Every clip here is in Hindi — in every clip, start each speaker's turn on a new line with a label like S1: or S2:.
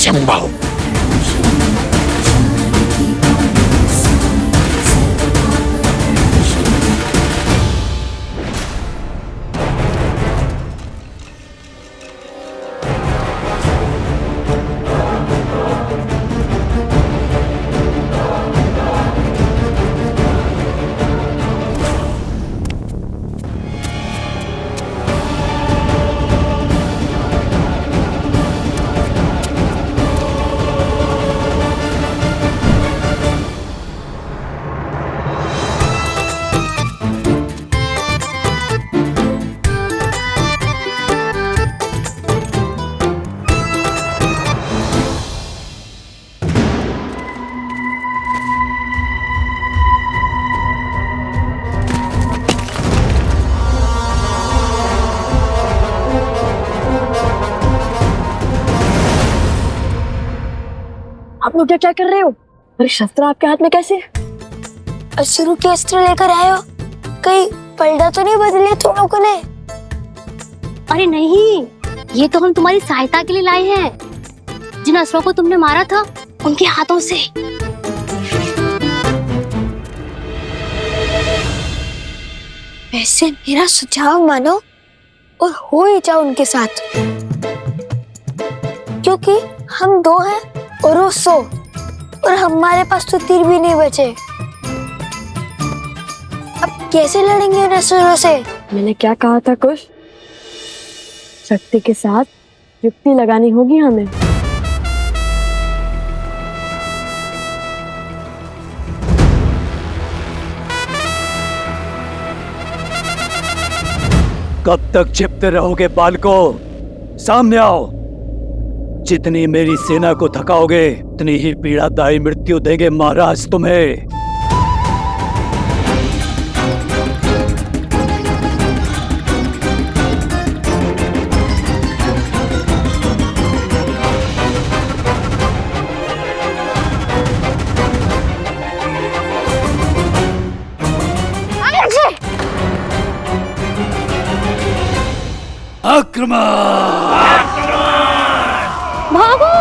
S1: संभव
S2: आप लोग क्या कर रहे हो? अरे शस्त्र आपके हाथ में कैसे?
S3: अश्रु के अस्त्र लेकर आए हो? कहीं पलड़ा तो नहीं बदले तुम लोगों ने?
S4: अरे नहीं, ये तो हम तुम्हारी सहायता के लिए लाए हैं। जिन असुरों को तुमने मारा था उनके हाथों से।
S3: वैसे मेरा सुझाव मानो और हो ही जाओ उनके साथ, क्योंकि हम 2 हैं और वो 100, और हमारे पास तो तीर भी नहीं बचे। अब कैसे लड़ेंगे उन असुरों से?
S2: मैंने क्या कहा था कुश? शक्ति के साथ युक्ति लगानी होगी हमें।
S5: कब तक छिपते रहोगे बालको? सामने आओ। जितनी मेरी सेना को थकाओगे उतनी ही पीड़ादायी मृत्यु देंगे महाराज तुम्हें। आक्रमण!
S4: भागो!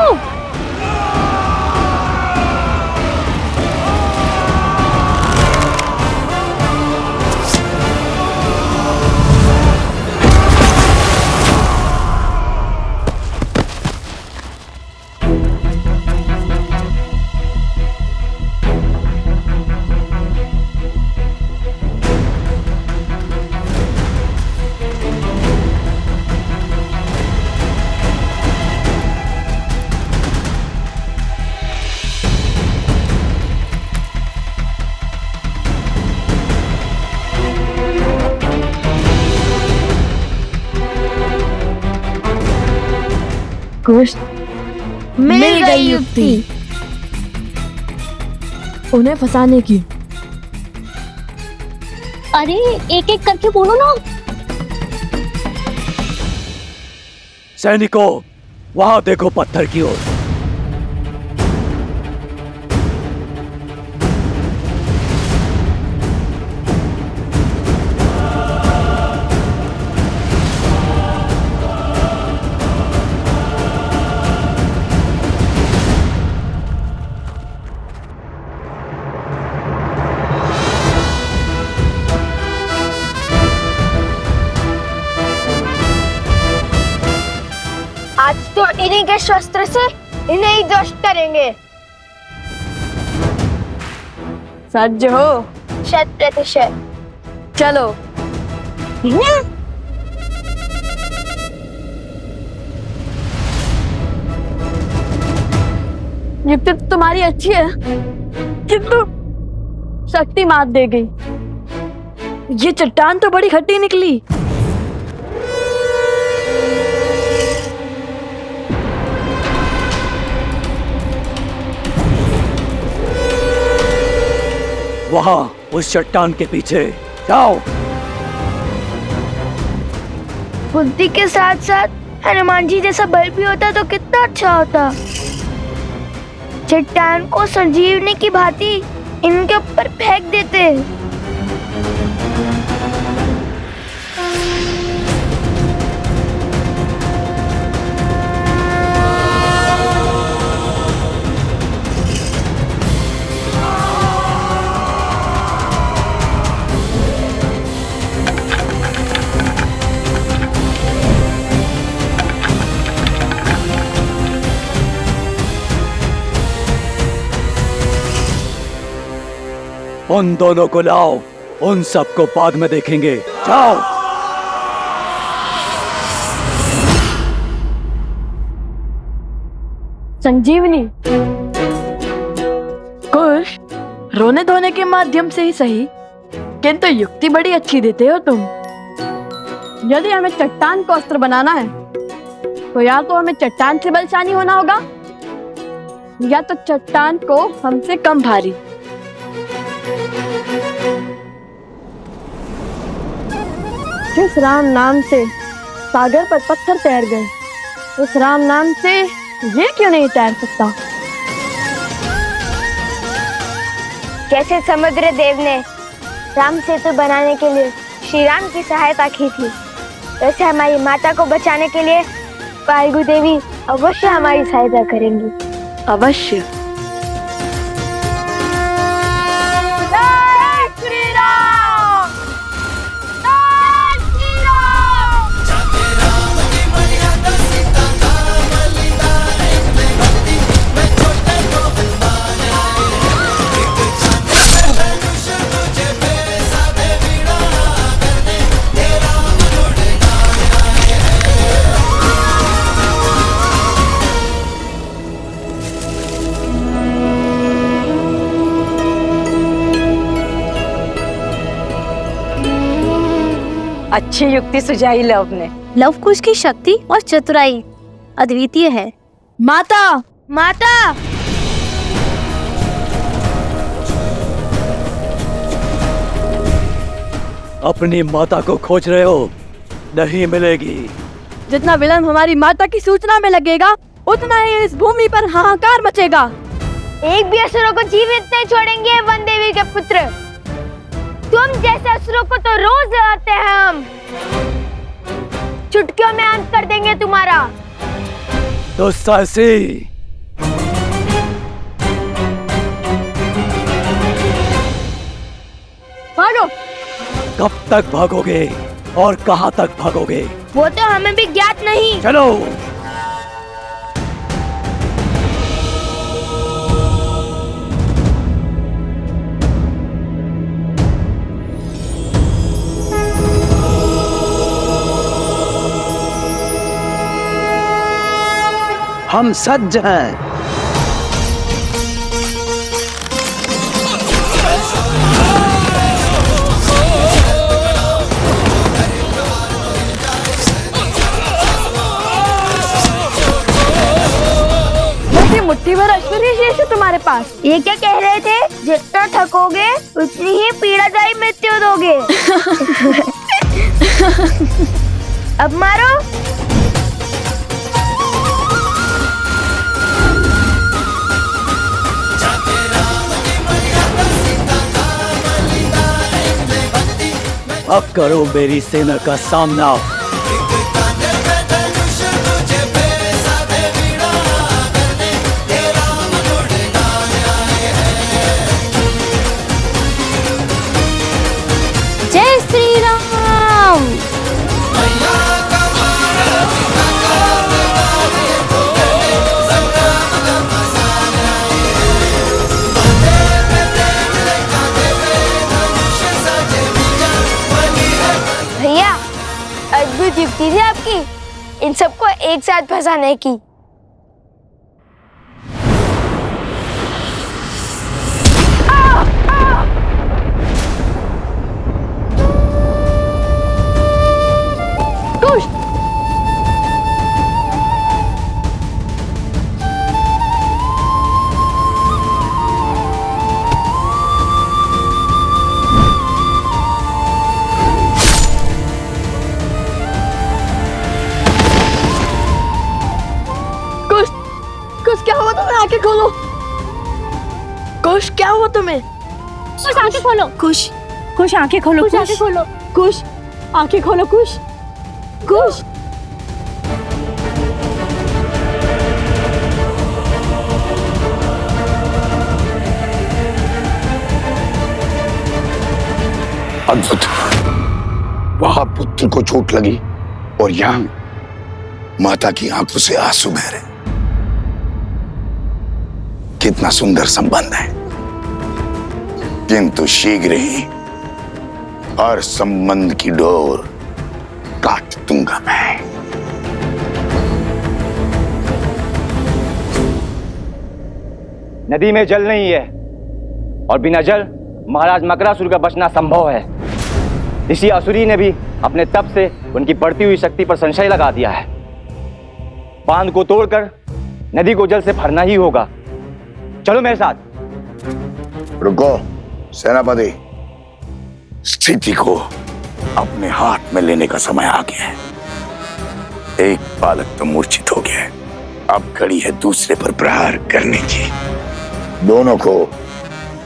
S2: कुश,
S3: मिल गई युक्ति।
S2: उन्हें फंसाने की।
S4: अरे एक एक करके बोलो ना।
S5: सैनिकों, वहां देखो पत्थर की ओर।
S3: आज तो इन्हीं के शस्त्र से इन्हें ही ध्वस्त करेंगे।
S2: सज्ज हो?
S3: 100%।
S2: चलो। युक्ति तो तुम्हारी अच्छी है, किंतु शक्ति मात दे गई। ये चट्टान तो बड़ी खट्टी निकली।
S5: वहां उस चट्टान के पीछे जाओ।
S3: बुद्धि के साथ साथ हनुमान जी जैसा बल भी होता तो कितना अच्छा होता। चट्टान को संजीवनी की भांति इनके ऊपर फेंक देते।
S5: उन दोनों को लाओ, उन सबको बाद में देखेंगे। जाओ।
S2: संजीवनी कुश, रोने धोने के माध्यम से ही सही, किंतु युक्ति बड़ी अच्छी देते हो तुम। यदि हमें चट्टान को अस्त्र बनाना है तो या तो हमें चट्टान से बलशाली होना होगा या तो चट्टान को हमसे कम भारी। जिस राम नाम से सागर पर पत्थर तैर गए, उस राम नाम से ये क्यों नहीं तैर सकता?
S3: जैसे समुद्र देव ने राम सेतु बनाने के लिए श्री राम की सहायता की थी, वैसे हमारी माता को बचाने के लिए वायु देवी अवश्य हमारी सहायता करेंगी।
S2: अवश्य।
S3: जय श्री राम! जय श्री राम!
S1: अच्छी युक्ति सुझाई लव ने।
S4: लव कुश की शक्ति और चतुराई अद्वितीय है।
S2: माता,
S3: माता!
S5: अपनी माता को खोज रहे हो, नहीं मिलेगी।
S2: जितना विलंब हमारी माता की सूचना में लगेगा, उतना ही इस भूमि पर हाहाकार मचेगा।
S3: एक भी असुरों को जीवित नहीं छोड़ेंगे वन देवी के पुत्र। तुम जैसे असुरों को तो रोज लड़ते हैं हम। चुटकियों में अंत कर देंगे तुम्हारा।
S5: दुस्साहसी,
S2: भागो।
S5: कब तक भागोगे और कहां तक भागोगे?
S3: वो तो हमें भी ज्ञात नहीं।
S5: चलो।
S6: हम सज्ज हैं।
S2: मुट्ठी भर ऐश्वर्य शेष है तुम्हारे पास।
S3: ये क्या कह रहे थे? जितना थकोगे उतनी ही पीड़ादायी मृत्यु दोगे। अब मारो।
S5: अब करो मेरी सेना का सामना।
S4: जय श्री राम।
S3: भैया, अद्भुत युक्ति थी आपकी इन सबको एक साथ फंसाने की।
S2: कुश, आंखें खोलो। कुश, क्या हुआ तुम्हें?
S4: कुछ आंखें खोलो।
S1: कुश, कुश आंखें खोलो।
S4: कुछ आंखें खोलो।
S2: कुश, आंखें खोलो। कुश, कुश।
S7: अद्भुत। वहां पुत्र को चोट लगी और यहां माता की आंखों से आंसू बह रहे। कितना सुंदर संबंध है, किंतु शीघ्र ही हर संबंध की डोर काट दूंगा मैं।
S8: नदी में जल नहीं है और बिना जल महाराज मकरासुर का बचना संभव है। ऋषि असुरी ने भी अपने तप से उनकी बढ़ती हुई शक्ति पर संशय लगा दिया है। बांध को तोड़कर नदी को जल से भरना ही होगा। चलो मेरे साथ।
S7: रुको सेनापति, स्थिति को अपने हाथ में लेने का समय आ गया है। एक बालक तो मूर्छित हो गया है, अब घड़ी है दूसरे पर प्रहार करने की। दोनों को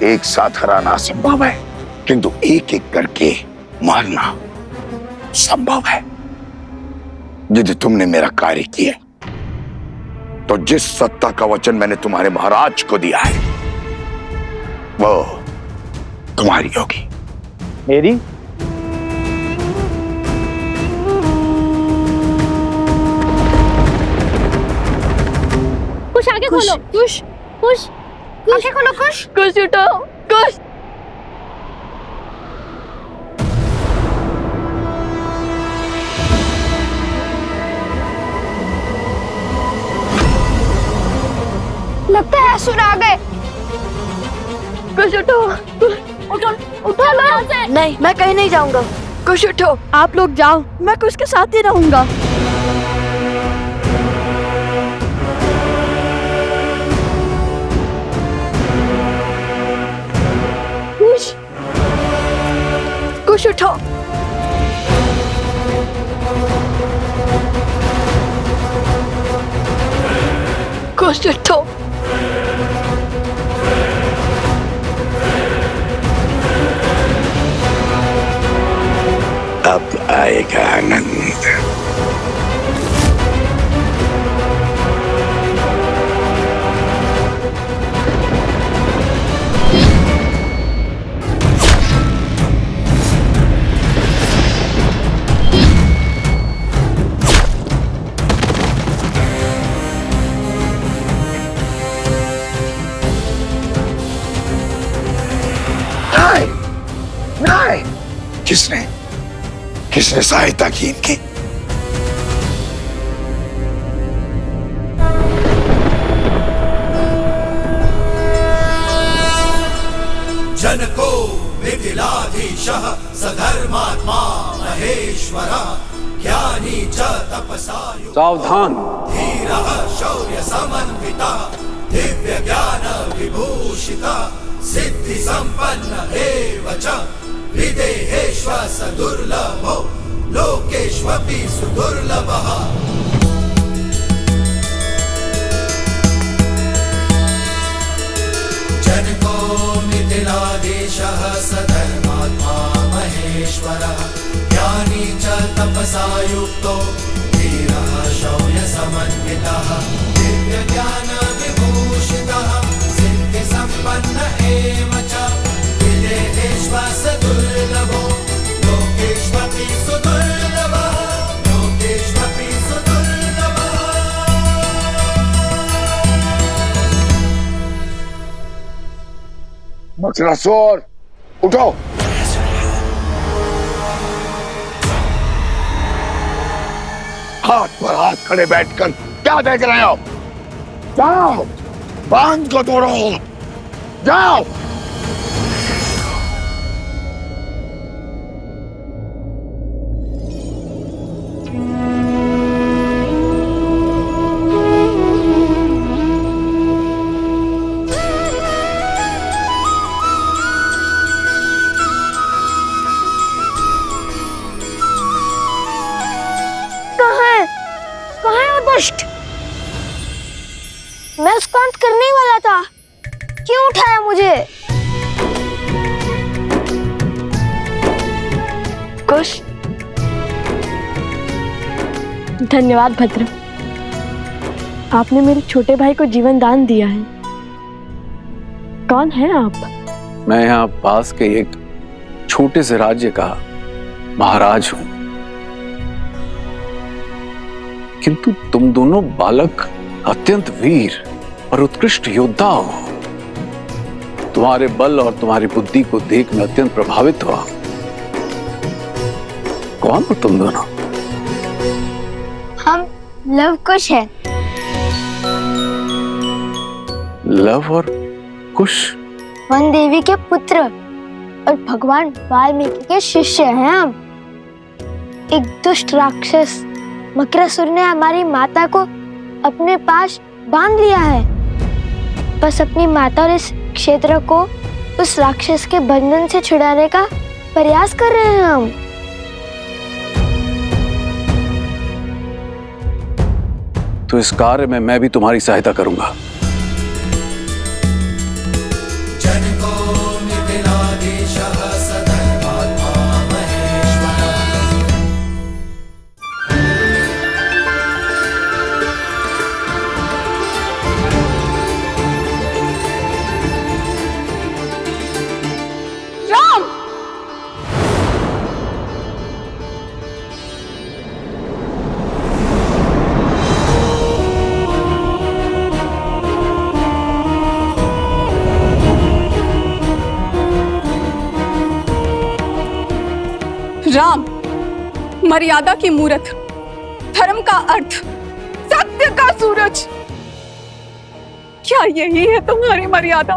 S7: एक साथ हराना असंभव है, किंतु एक एक करके मारना संभव है। यदि तुमने मेरा कार्य किया तो जिस सत्ता का वचन मैंने तुम्हारे महाराज को दिया है वो तुम्हारी होगी।
S8: मेरी?
S4: कुछ आंखें खोलो।
S2: कुश,
S4: कुछ आंखें खोलो। कुछ
S2: कुश उठो। कुश,
S3: लगता है असुर आ गए।
S2: कुश उठो।
S4: उठो, उठो लो यहाँ से।
S2: नहीं, मैं कहीं नहीं जाऊंगा। कुश उठो, आप लोग जाओ, मैं कुश के साथ ही रहूंगा। कुश, कुश उठो। कुश उठो।
S7: अब आएगा आनंद। नहीं, नहीं। किसने सहायता की इनकी?
S9: जनको मिथिलाधीशः सधर्मात्मा महेश्वरः ज्ञानी च तपसा
S6: सावधान।
S9: धीरः शौर्य समन्वितः दिव्य ज्ञान विभूषितः सिद्धि संपन्न एव च विदेहेष्वस दुर्लभो लोकेष्वपि सुदुर्लभः। जनको मिथिलाधीशः सधर्मात्मा महेश्वरः ज्ञानी च तपसा युक्तो धीरः शौर्य समन्वितः दिव्य ज्ञान विभूषितः सिद्धि संपन्न एव च विदेहेष्वस दुर्लभो लोकेष्वपि सुदुर्लभः लोकेष्वपि सुदुर्लभः।
S7: मकरासुर उठो। हाथ पर हाथ खड़े बैठकर क्या देख रहे हो? जाओ, बांध को तोड़ो। जाओ।
S3: कहाँ है वो दुष्ट? मैं उसका अंत करने ही वाला था। क्यों उठाया मुझे?
S2: कुश, धन्यवाद भद्र। आपने मेरे छोटे भाई को जीवन दान दिया है। कौन है आप?
S6: मैं यहाँ पास के एक छोटे से राज्य का महाराज हूं, किंतु तुम दोनों बालक अत्यंत वीर और उत्कृष्ट योद्धा हो। तुम्हारे बल और तुम्हारी बुद्धि को देख मैं अत्यंत प्रभावित हुआ। कौन हो तुम दोनों?
S3: हम लव कुश हैं।
S6: लव और कुश?
S3: वन देवी के पुत्र और भगवान वाल्मीकि के शिष्य हैं हम। एक दुष्ट राक्षस मकरासुर ने हमारी माता को अपने पास बांध लिया है। बस अपनी माता और इस क्षेत्र को उस राक्षस के बंधन से छुड़ाने का प्रयास कर रहे हैं हम।
S6: तो इस कार्य में मैं भी तुम्हारी सहायता करूंगा।
S9: जनको मिथिलाधीशः सधर्मात्मा महेश्वरः।
S1: राम! राम, मर्यादा की मूरत, धर्म का अर्थ, सत्य का सूरज। क्या यही है तुम्हारी मर्यादा?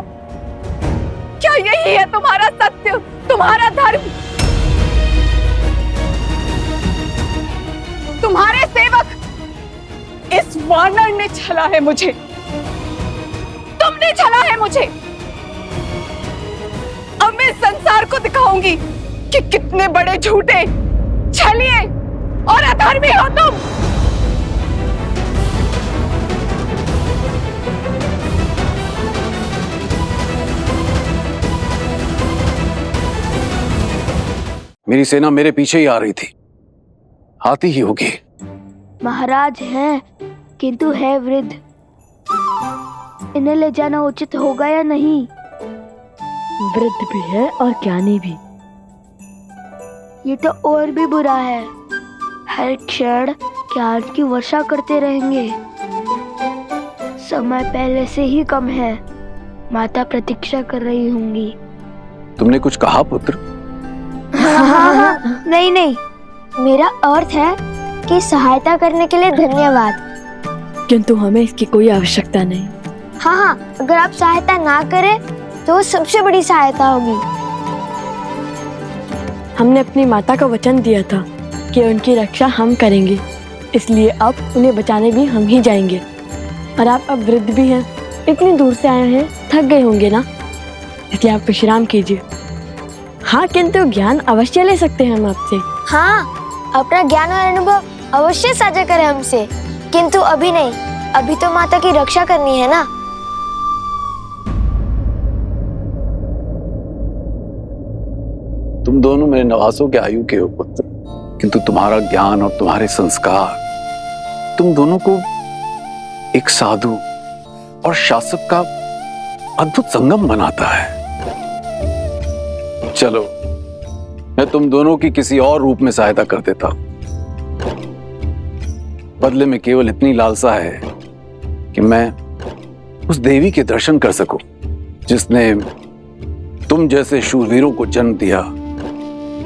S1: क्या यही है तुम्हारा सत्य, तुम्हारा धर्म? तुम्हारे सेवक इस वानर ने छला है मुझे। तुमने छला है मुझे। अब मैं संसार को दिखाऊंगी कि कितने बड़े झूठे, छलिए और अधर्मी हो तुम।
S6: मेरी सेना मेरे पीछे ही आ रही थी। आती ही होगी।
S3: महाराज हैं, किंतु है वृद्ध। इन्हें ले जाना उचित होगा या नहीं?
S2: वृद्ध भी है और ज्ञानी भी।
S3: ये तो और भी बुरा है। हर क्षण ज्ञान की वर्षा करते रहेंगे। समय पहले से ही कम है। माता प्रतीक्षा कर रही होंगी।
S6: तुमने कुछ कहा पुत्र?
S3: नहीं नहीं, मेरा अर्थ है कि सहायता करने के लिए धन्यवाद।
S2: किंतु हमें इसकी कोई आवश्यकता नहीं।
S3: हाँ, अगर आप सहायता ना करें तो सबसे बड़ी सहायता होगी।
S2: हमने अपनी माता को वचन दिया था कि उनकी रक्षा हम करेंगे, इसलिए अब उन्हें बचाने भी हम ही जाएंगे। और आप अब वृद्ध भी हैं, इतनी दूर से आए हैं, थक गए होंगे ना, इसलिए आप विश्राम कीजिए। हाँ, किंतु ज्ञान अवश्य ले सकते हैं हम आपसे।
S3: हाँ, अपना ज्ञान और अनुभव अवश्य साझा करें हमसे, किंतु अभी नहीं। अभी तो माता की रक्षा करनी है ना।
S6: तुम दोनों मेरे नवासों के आयु के हो पुत्र, किंतु तुम्हारा ज्ञान और तुम्हारे संस्कार तुम दोनों को एक साधु और शासक का अद्भुत संगम बनाता है। चलो, मैं तुम दोनों की किसी और रूप में सहायता कर देता हूं। बदले में केवल इतनी लालसा है कि मैं उस देवी के दर्शन कर सकूं जिसने तुम जैसे शूरवीरों को जन्म दिया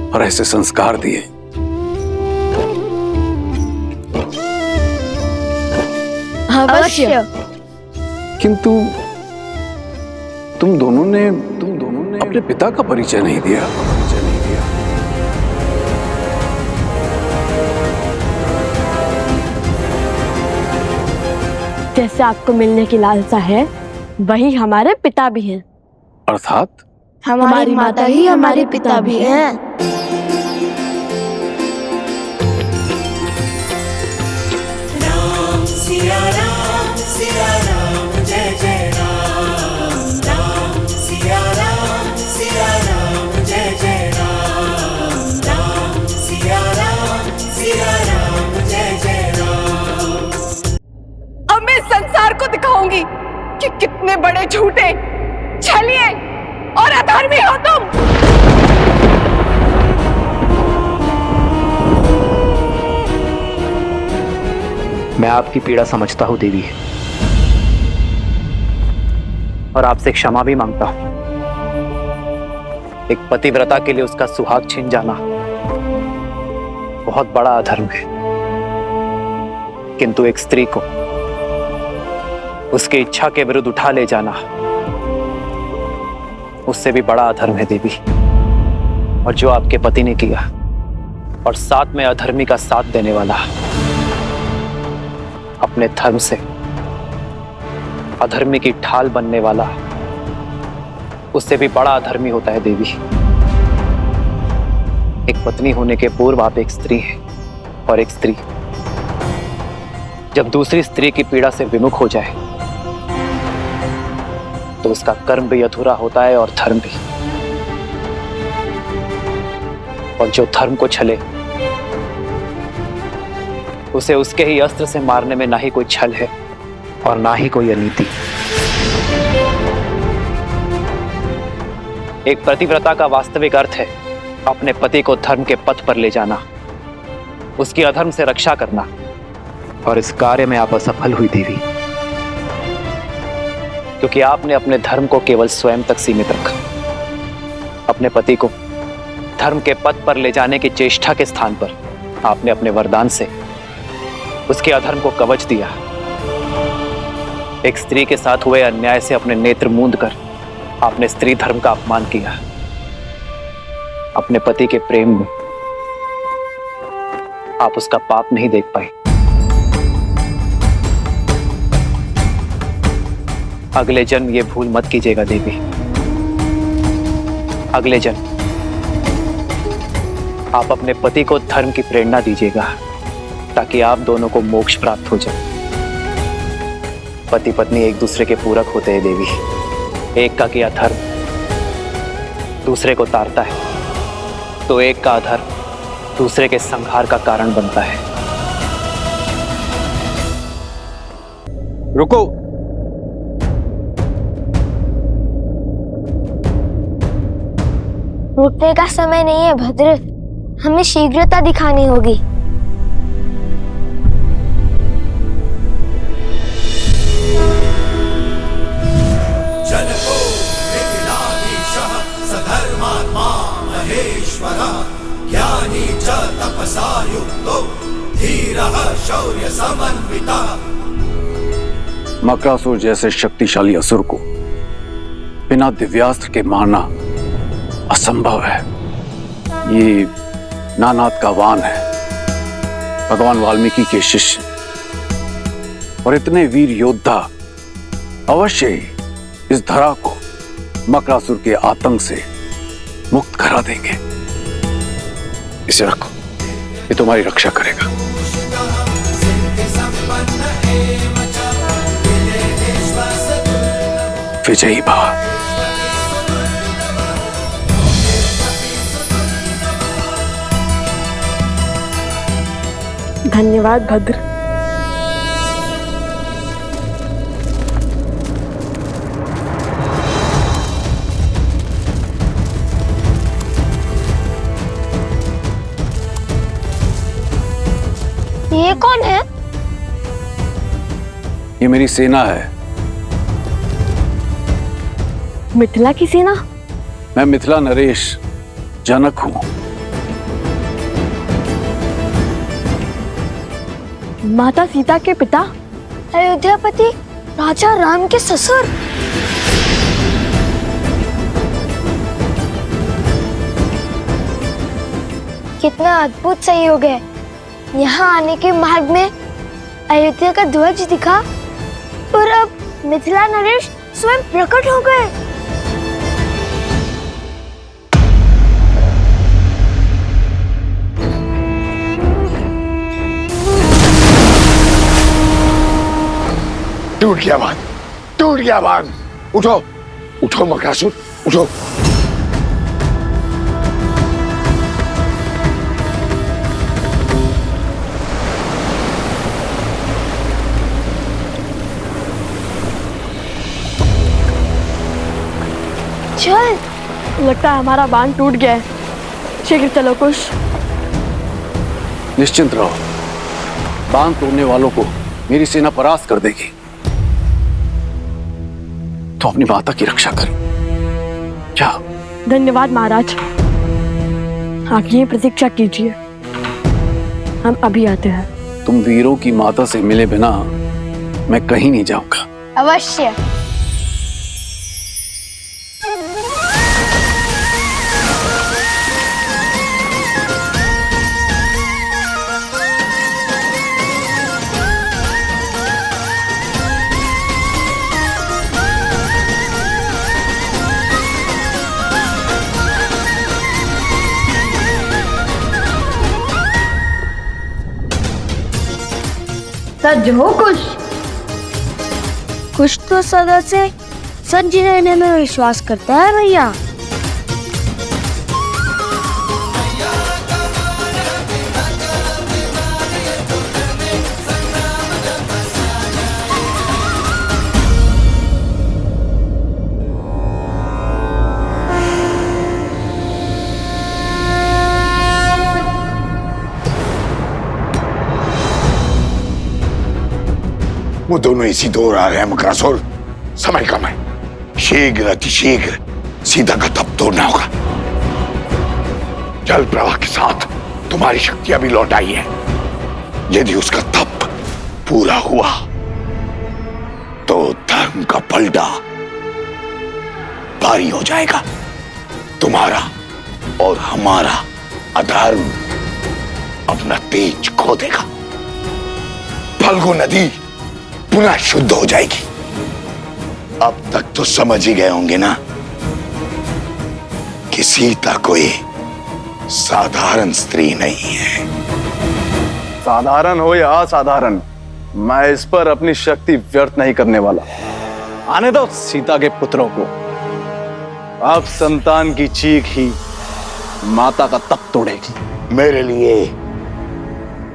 S6: और ऐसे संस्कार दिए।
S2: अवश्य।
S6: किंतु तुम दोनों ने अपने पिता का परिचय नहीं दिया।
S2: जैसे आपको मिलने की लालसा है, वही हमारे पिता भी हैं।
S6: अर्थात
S3: हमारी माता ही हमारे पिता भी हैं।
S9: राम सिया राम
S1: संसार को दिखाऊंगी कि कितने बड़े झूठे, छलिए और अधर्मी हो तुम।
S10: मैं आपकी पीड़ा समझता हूं देवी, और आपसे क्षमा भी मांगता हूं। एक पतिव्रता के लिए उसका सुहाग छीन जाना बहुत बड़ा अधर्म है, किंतु एक स्त्री को उसकी इच्छा के विरुद्ध उठा ले जाना उससे भी बड़ा अधर्म है देवी। और जो आपके पति ने किया, और साथ में अधर्मी का साथ देने वाला, अपने धर्म से अधर्मी की ढाल बनने वाला, उससे भी बड़ा अधर्मी होता है देवी। एक पत्नी होने के पूर्व आप एक स्त्री हैं, और एक स्त्री जब दूसरी स्त्री की पीड़ा से विमुख हो जाए तो उसका कर्म भी अधूरा होता है और धर्म भी। और जो धर्म को छले उसे उसके ही अस्त्र से मारने में ना ही कोई छल है और ना ही कोई अनीति। एक पतिव्रता का वास्तविक अर्थ है अपने पति को धर्म के पथ पर ले जाना, उसकी अधर्म से रक्षा करना, और इस कार्य में आप असफल हुई देवी, क्योंकि आपने अपने धर्म को केवल स्वयं तक सीमित रखा। अपने पति को धर्म के पथ पर ले जाने की चेष्टा के स्थान पर आपने अपने वरदान से उसके अधर्म को कवच दिया। एक स्त्री के साथ हुए अन्याय से अपने नेत्र मूंद कर आपने स्त्री धर्म का अपमान किया। अपने पति के प्रेम में आप उसका पाप नहीं देख पाए। अगले जन्म ये भूल मत कीजिएगा देवी। अगले जन्म आप अपने पति को धर्म की प्रेरणा दीजिएगा, ताकि आप दोनों को मोक्ष प्राप्त हो जाए। पति पत्नी एक दूसरे के पूरक होते हैं देवी। एक का किया धर्म दूसरे को तारता है, तो एक का अधर्म दूसरे के संहार का कारण बनता है।
S6: रुको।
S3: रुकने का समय नहीं है भद्र, हमें शीघ्रता दिखानी होगी।
S9: जनको मिथिलाधीशः सधर्मात्मा महेश्वरः ज्ञानी च तपसा युक्तो धीरः शौर्य समन्वितः।
S6: मकरासुर जैसे शक्तिशाली असुर को बिना दिव्यास्त्र के मारना असंभव है। ये नानाद का वान है, भगवान वाल्मीकि के शिष्य, और इतने वीर योद्धा अवश्य ही इस धरा को मकरासुर के आतंक से मुक्त करा देंगे। इसे रखो, ये तुम्हारी रक्षा करेगा। विजयी भव।
S2: धन्यवाद भद्र।
S3: ये कौन है?
S6: ये मेरी सेना है।
S2: मिथिला की सेना?
S6: मैं मिथिला नरेश जनक हूं।
S2: माता सीता के पिता?
S3: अयोध्यापति राजा राम के ससुर। कितना अद्भुत संयोग है। यहाँ आने के मार्ग में अयोध्या का ध्वज दिखा और अब मिथिला नरेश स्वयं प्रकट हो गए।
S7: टूट गया बांध, टूट गया बांध। उठो उठो मकरासुर, उठो।
S3: चल।
S2: लगता है हमारा बांध टूट गया है। शीघ्र चलो कुश।
S6: निश्चिंत रहो, बांध तोड़ने वालों को मेरी सेना परास्त कर देगी। तो अपनी माता की रक्षा करो। जाओ।
S2: धन्यवाद महाराज। आप यहीं प्रतीक्षा कीजिए, हम अभी आते हैं।
S6: तुम वीरों की माता से मिले बिना मैं कहीं नहीं जाऊंगा।
S3: अवश्य।
S2: सज हो कुश।
S3: कुछ तो सदा से सच रहने में विश्वास करता है भैया।
S7: वो दोनों इसी दौर आ रहे हैं मकरासुर। समय कम है, शीघ्र अतिशीघ्र सीता का तप तोड़ना होगा। जल प्रवाह के साथ तुम्हारी शक्तियां भी लौट आई है। यदि उसका तप पूरा हुआ तो धर्म का पलड़ा भारी हो जाएगा। तुम्हारा और हमारा अधर्म अपना तेज खो देगा। फल्गु नदी पुनः शुद्ध हो जाएगी। अब तक तो समझ ही गए होंगे ना कि सीता कोई साधारण स्त्री नहीं है।
S10: साधारण हो या असाधारण, मैं इस पर अपनी शक्ति व्यर्थ नहीं करने वाला। आने दो सीता के पुत्रों को। अब संतान की चीख ही माता का तप तोड़ेगी।
S7: मेरे लिए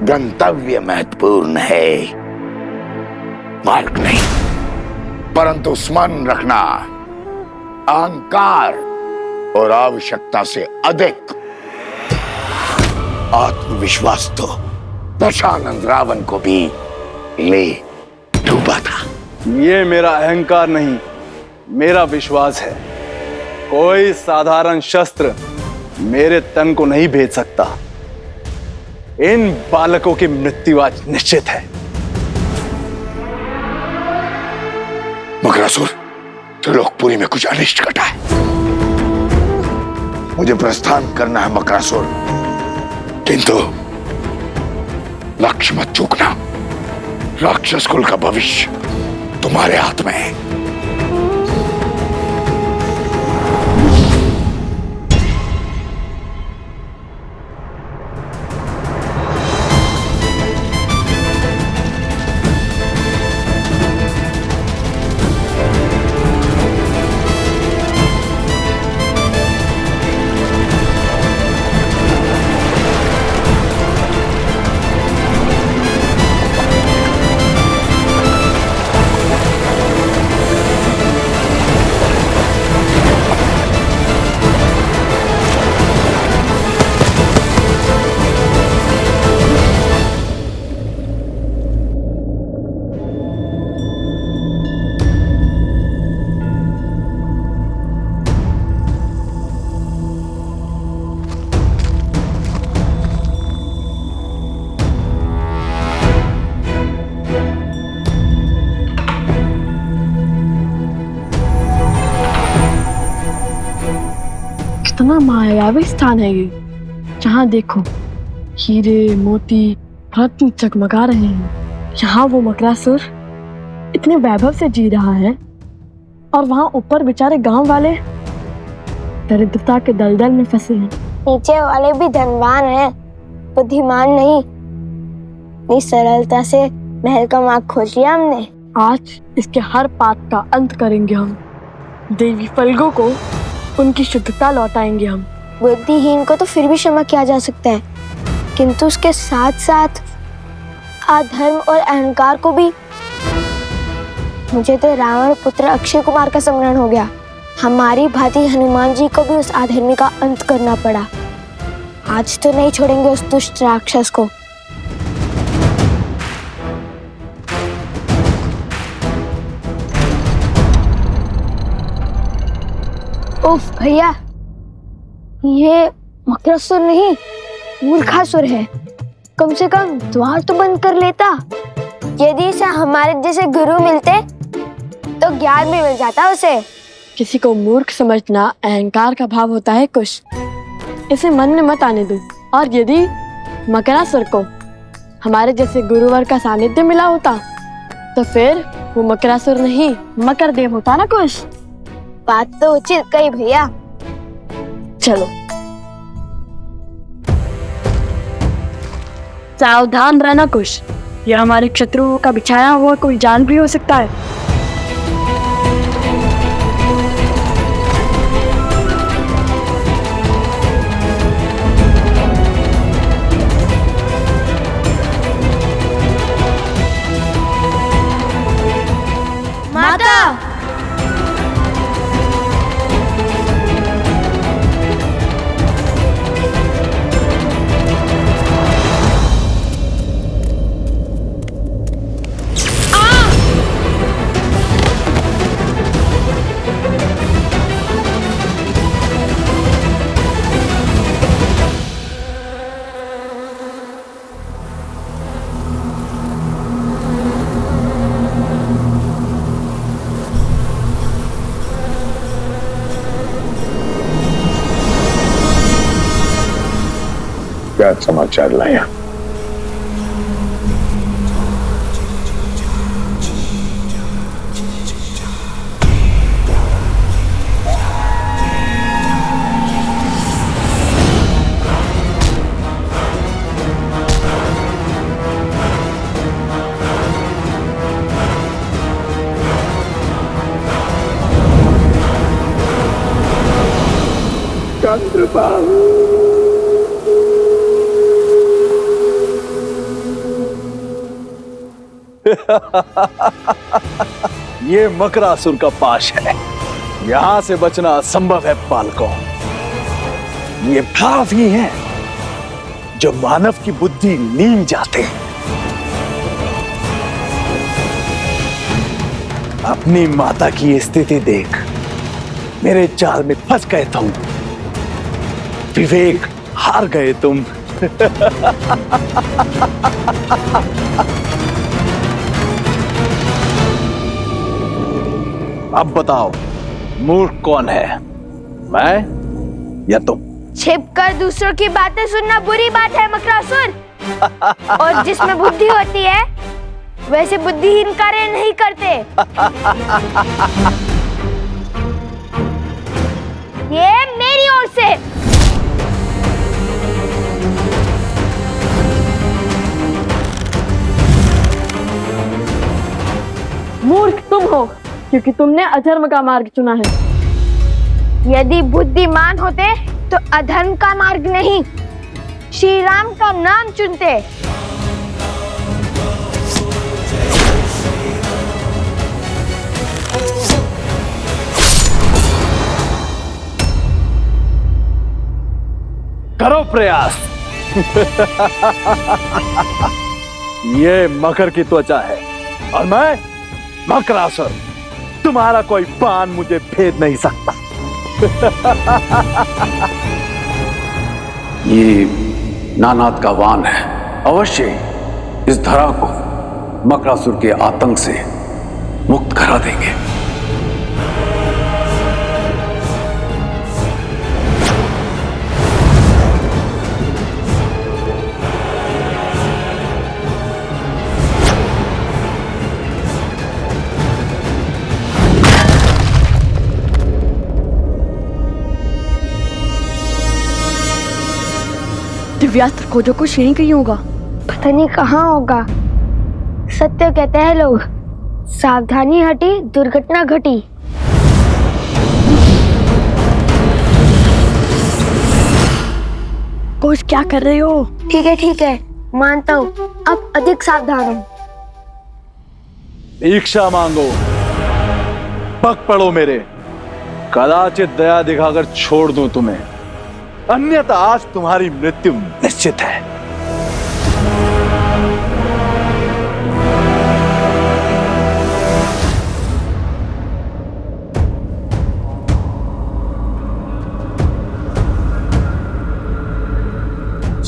S7: गंतव्य महत्वपूर्ण है, मार्ग नहीं। परंतु स्मरण रखना, अहंकार और आवश्यकता से अधिक आत्मविश्वास तो दशानंद रावण को भी ले डूबा था।
S10: ये मेरा अहंकार नहीं, मेरा विश्वास है। कोई साधारण शस्त्र मेरे तन को नहीं भेद सकता। इन बालकों की मृत्यु आज निश्चित है।
S7: मकरासुर, त्रिलोकपुरी में कुछ अनिष्ट घटा है। मुझे प्रस्थान करना है मकरासुर, किंतु लक्ष्य मत चूकना। राक्षस कुल का भविष्य तुम्हारे हाथ में है।
S2: कितना मायावी स्थान है ये। जहाँ देखो हीरे मोती रत्न चकमगा रहे हैं। यहाँ वो मकरासुर इतने वैभव से जी रहा है और वहाँ ऊपर बेचारे गांव वाले दरिद्रता के दलदल में फंसे हैं।
S3: नीचे वाले भी धनवान हैं, बुद्धिमान नहीं। इतनी सरलता से महल का मार्ग खोज लिया हमने।
S2: आज इसके हर पाप का अंत करेंगे हम। देवी फल्गु को उनकी शुद्धता लौटाएंगे हम।
S3: बुद्धिहीन को तो फिर भी क्षमा किया जा सकता है, किंतु उसके साथ साथ अधर्म और अहंकार को भी। मुझे तो रावण पुत्र अक्षय कुमार का स्मरण हो गया। हमारी भांति हनुमान जी को भी उस अधर्मी का अंत करना पड़ा। आज तो नहीं छोड़ेंगे उस दुष्ट राक्षस को। उफ भैया, ये मकरासुर नहीं मूर्खासुर है। कम से कम द्वार तो बंद कर लेता। यदि इसे हमारे जैसे गुरु मिलते तो ज्ञान भी मिल जाता उसे।
S2: किसी को मूर्ख समझना अहंकार का भाव होता है कुश। इसे मन में मत आने दो। और यदि मकरासुर को हमारे जैसे गुरुवर का सानिध्य मिला होता तो फिर वो मकरासुर नहीं मकरदेव होता ना कुश।
S3: बात तो उचित कही भैया।
S2: चलो सावधान रहना कुश, ये हमारे शत्रुओं का बिछाया हुआ कोई जाल भी हो सकता है।
S3: माता,
S7: क्या समाचार लाया? चंद्रबाबू,
S5: ये मकरासुर का पाश है। यहां से बचना असंभव है बालकों। ये भाव ही है जो मानव की बुद्धि नीम जाते हैं। अपनी माता की स्थिति देख मेरे जाल में फंस गए तुम। विवेक हार गए तुम। अब बताओ मूर्ख कौन है, मैं या तुम?
S3: छिपकर दूसरों की बातें सुनना बुरी बात है मकरासुर। और जिसमें बुद्धि होती है वैसे बुद्धिहीन कार्य नहीं करते। ये मेरी ओर से।
S2: मूर्ख तुम हो क्योंकि तुमने अधर्म का मार्ग चुना है।
S3: यदि बुद्धिमान होते तो अधर्म का मार्ग नहीं श्री राम का नाम चुनते।
S5: करो प्रयास। ये मकर की त्वचा है और मैं मकरासुर। तुम्हारा कोई बाण मुझे भेद नहीं सकता।
S6: ये नानाद का वान है। अवश्य इस धरा को मकरासुर के आतंक से मुक्त करा देंगे।
S2: दिव्यास्त्र खोजो कुछ यहीं कहीं होगा।
S3: पता नहीं कहाँ होगा। सत्य कहते हैं लोग, सावधानी हटी दुर्घटना घटी।
S2: कुछ क्या कर रहे हो?
S3: ठीक है मानता हूँ, अब अधिक सावधान हूँ।
S5: भिक्षा मांगो, पग पड़ो मेरे। कदाचित दया दिखाकर छोड़ दूं तुम्हें, अन्यथा आज तुम्हारी मृत्यु निश्चित है।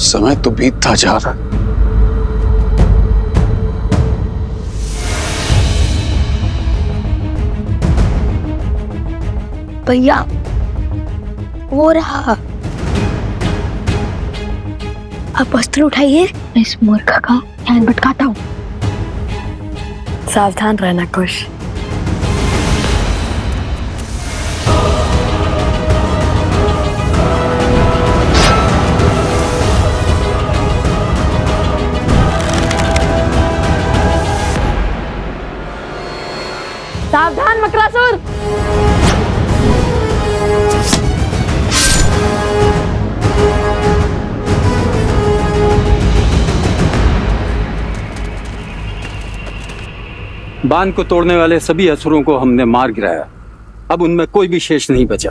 S6: समय तो बीतता जा रहा है।
S3: भैया वो रहा। आप अस्त्र उठाइए, मैं इस मूर्ख का ध्यान भटकाता हूँ।
S2: सावधान रहना कुश। सावधान मकरासुर।
S11: बांध को तोड़ने वाले सभी असुरों को हमने मार गिराया। अब उनमें कोई भी शेष नहीं बचा।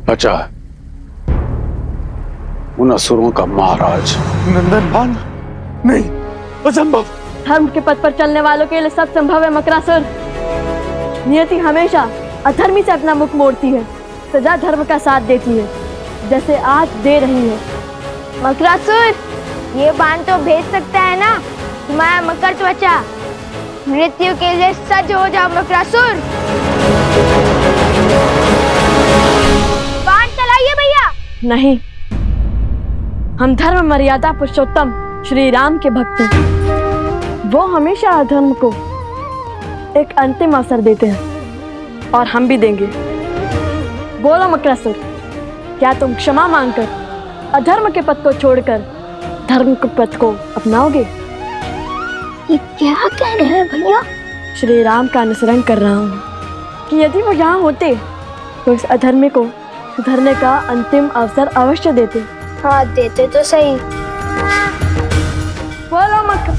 S6: बचा है उन असुरों का महाराज
S5: नंदन बांध नहीं, असंभव।
S2: धर्म के पथ पर चलने वालों के लिए सब संभव है मकरासुर। नियति हमेशा अधर्मी से अपना मुख मोड़ती है, सदा धर्म का साथ देती है, जैसे आज दे रही है।
S3: मकरासुर, ये बांध तो भेज सकता है ना तुम्हारा मकर त्वचा। मृत्यु के लिए सज्ज हो जाओ मकरासुर। बाण चलाइए भैया।
S2: नहीं, हम धर्म मर्यादा पुरुषोत्तम श्री राम के भक्त हैं। वो हमेशा अधर्म को एक अंतिम अवसर देते हैं और हम भी देंगे। बोलो मकरासुर, क्या तुम क्षमा मांगकर अधर्म के पथ को छोड़कर धर्म के पथ को अपनाओगे?
S3: ये क्या कह रहे हैं भैया?
S2: श्री राम का अनुसरण कर रहा हूँ कि यदि वो यहाँ होते तो इस अधर्मी को सुधरने का अंतिम अवसर अवश्य देते।
S3: हाँ, देते तो सही।
S2: बोलो मक।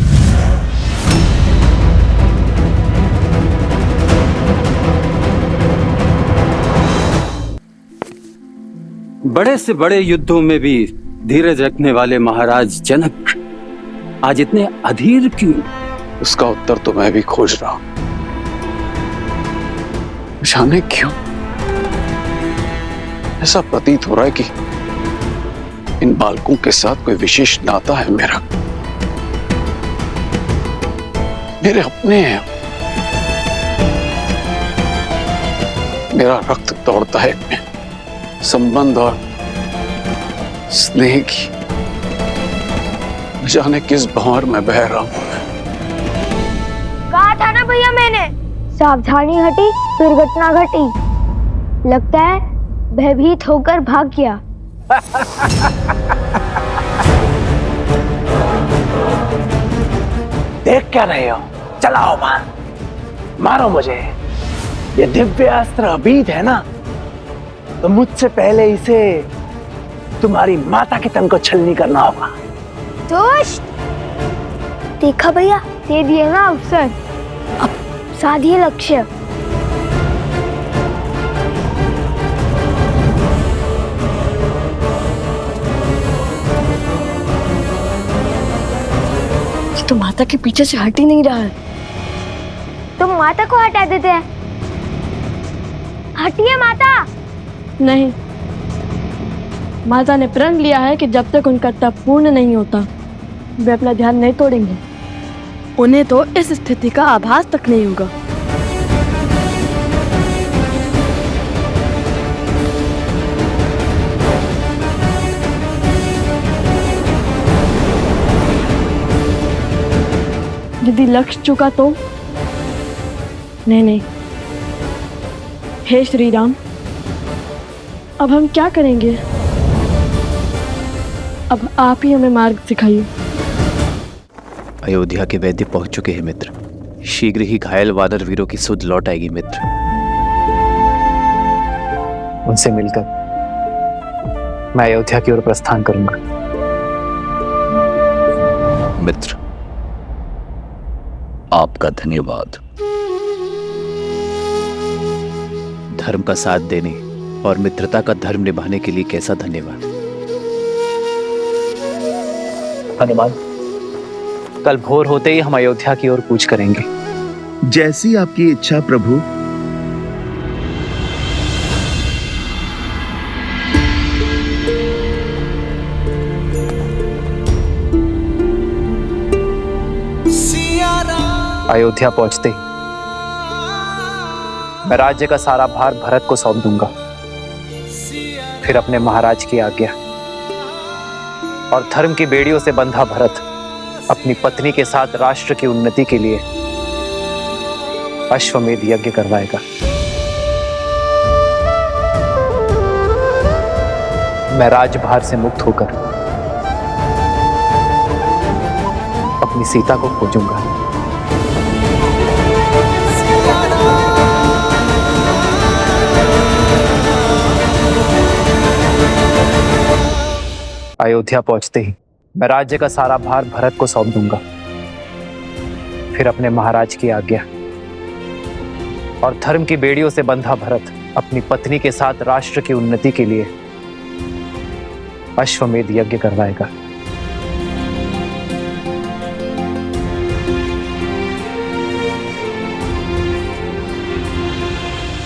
S11: बड़े से बड़े युद्धों में भी धीरज रखने वाले महाराज जनक आज इतने अधीर क्यों?
S6: उसका उत्तर तो मैं भी खोज रहा हूं। जाने क्यों ऐसा प्रतीत हो रहा है कि इन बालकों के साथ कोई विशेष नाता है मेरा। मेरे अपने हैं, मेरा रक्त दौड़ता है इनमें। संबंध और स्नेह की जाने किस भंवर में बह रहा हूं।
S3: कहा था ना भैया मैंने, सावधानी हटी दुर्घटना घटी। लगता है भयभीत होकर भाग गया।
S5: देख क्या रहे हो? चलाओ बाण, मारो मुझे। ये दिव्य अस्त्र अबीद है ना, तो मुझसे पहले इसे तुम्हारी माता के तन को छलनी करना होगा।
S3: दुष्ट! देखा भैया, दे दिए ना अवसर। अब साधिए लक्ष्य।
S2: तो माता के पीछे से हट ही नहीं रहा है।
S3: तुम माता को हटा देते हैं। हटिए माता।
S2: नहीं, माता ने प्रण लिया है कि जब तक उनका तप पूर्ण नहीं होता वे अपना ध्यान नहीं तोड़ेंगे। उन्हें तो इस स्थिति का आभास तक नहीं होगा। यदि लक्ष्य चुका तो? नहीं नहीं, हे श्री राम, अब हम क्या करेंगे? अब आप ही हमें मार्ग सिखाइए।
S10: अयोध्या के वैद्य पहुंच चुके हैं मित्र। शीघ्र ही घायल वानर वीरों की सुध लौट आएगी मित्र। उनसे मिलकर मैं अयोध्या की ओर प्रस्थान करूंगा।
S7: मित्र, आपका धन्यवाद।
S10: धर्म का साथ देने और मित्रता का धर्म निभाने के लिए कैसा धन्यवाद। हनुमान, कल भोर होते ही हम अयोध्या की ओर कूच करेंगे।
S12: जैसी आपकी इच्छा प्रभु।
S10: अयोध्या पहुंचते ही मैं राज्य का सारा भार भरत को सौंप दूंगा। फिर अपने महाराज की आज्ञा और धर्म की बेड़ियों से बंधा भरत अपनी पत्नी के साथ राष्ट्र की उन्नति के लिए अश्वमेध यज्ञ करवाएगा। मैं राजभार से मुक्त होकर अपनी सीता को खोजूंगा। अयोध्या पहुंचते ही मैं राज्य का सारा भार भरत को सौंप दूंगा। फिर अपने महाराज की आज्ञा और धर्म की बेड़ियों से बंधा भरत अपनी पत्नी के साथ राष्ट्र की उन्नति के लिए अश्वमेध यज्ञ करवाएगा।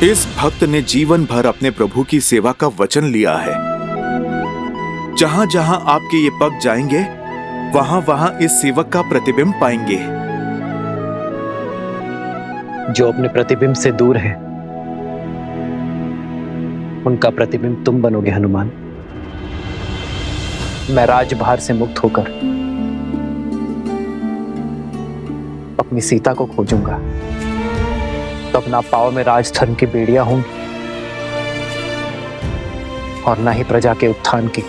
S13: इस भक्त ने जीवन भर अपने प्रभु की सेवा का वचन लिया है। जहां जहां आपके ये पग जाएंगे वहां वहां इस सेवक का प्रतिबिंब पाएंगे।
S10: जो अपने प्रतिबिंब से दूर है उनका प्रतिबिंब तुम बनोगे हनुमान। मैं राजभार से मुक्त होकर अपनी सीता को खोजूंगा तो अपना पांव में राजधर्म की बेड़ियां होंगी और ना ही प्रजा के उत्थान की।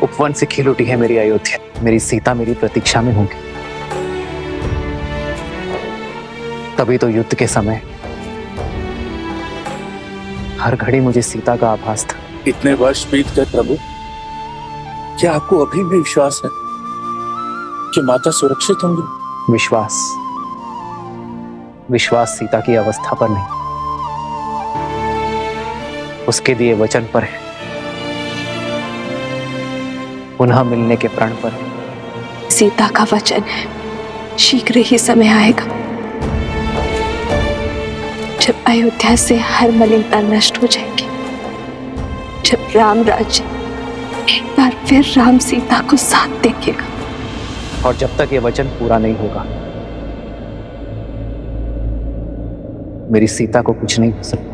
S10: उपवन से खिल उठी है मेरी अयोध्या, मेरी सीता मेरी प्रतीक्षा में होगी। तभी तो युद्ध के समय हर घड़ी मुझे सीता का आभास था।
S5: इतने वर्ष बीत गए प्रभु, क्या आपको अभी भी विश्वास है कि माता सुरक्षित होंगी?
S10: विश्वास सीता की अवस्था पर नहीं, उसके दिए वचन पर है, पुनः मिलने के प्रण पर है।
S1: सीता का वचन है, शीघ्र ही समय आएगा जब अयोध्या से हर मलिनता नष्ट हो जाएगी, जब राम राज्य एक बार फिर राम सीता को साथ देखेगा।
S10: और जब तक ये वचन पूरा नहीं होगा मेरी सीता को कुछ नहीं हो सकता।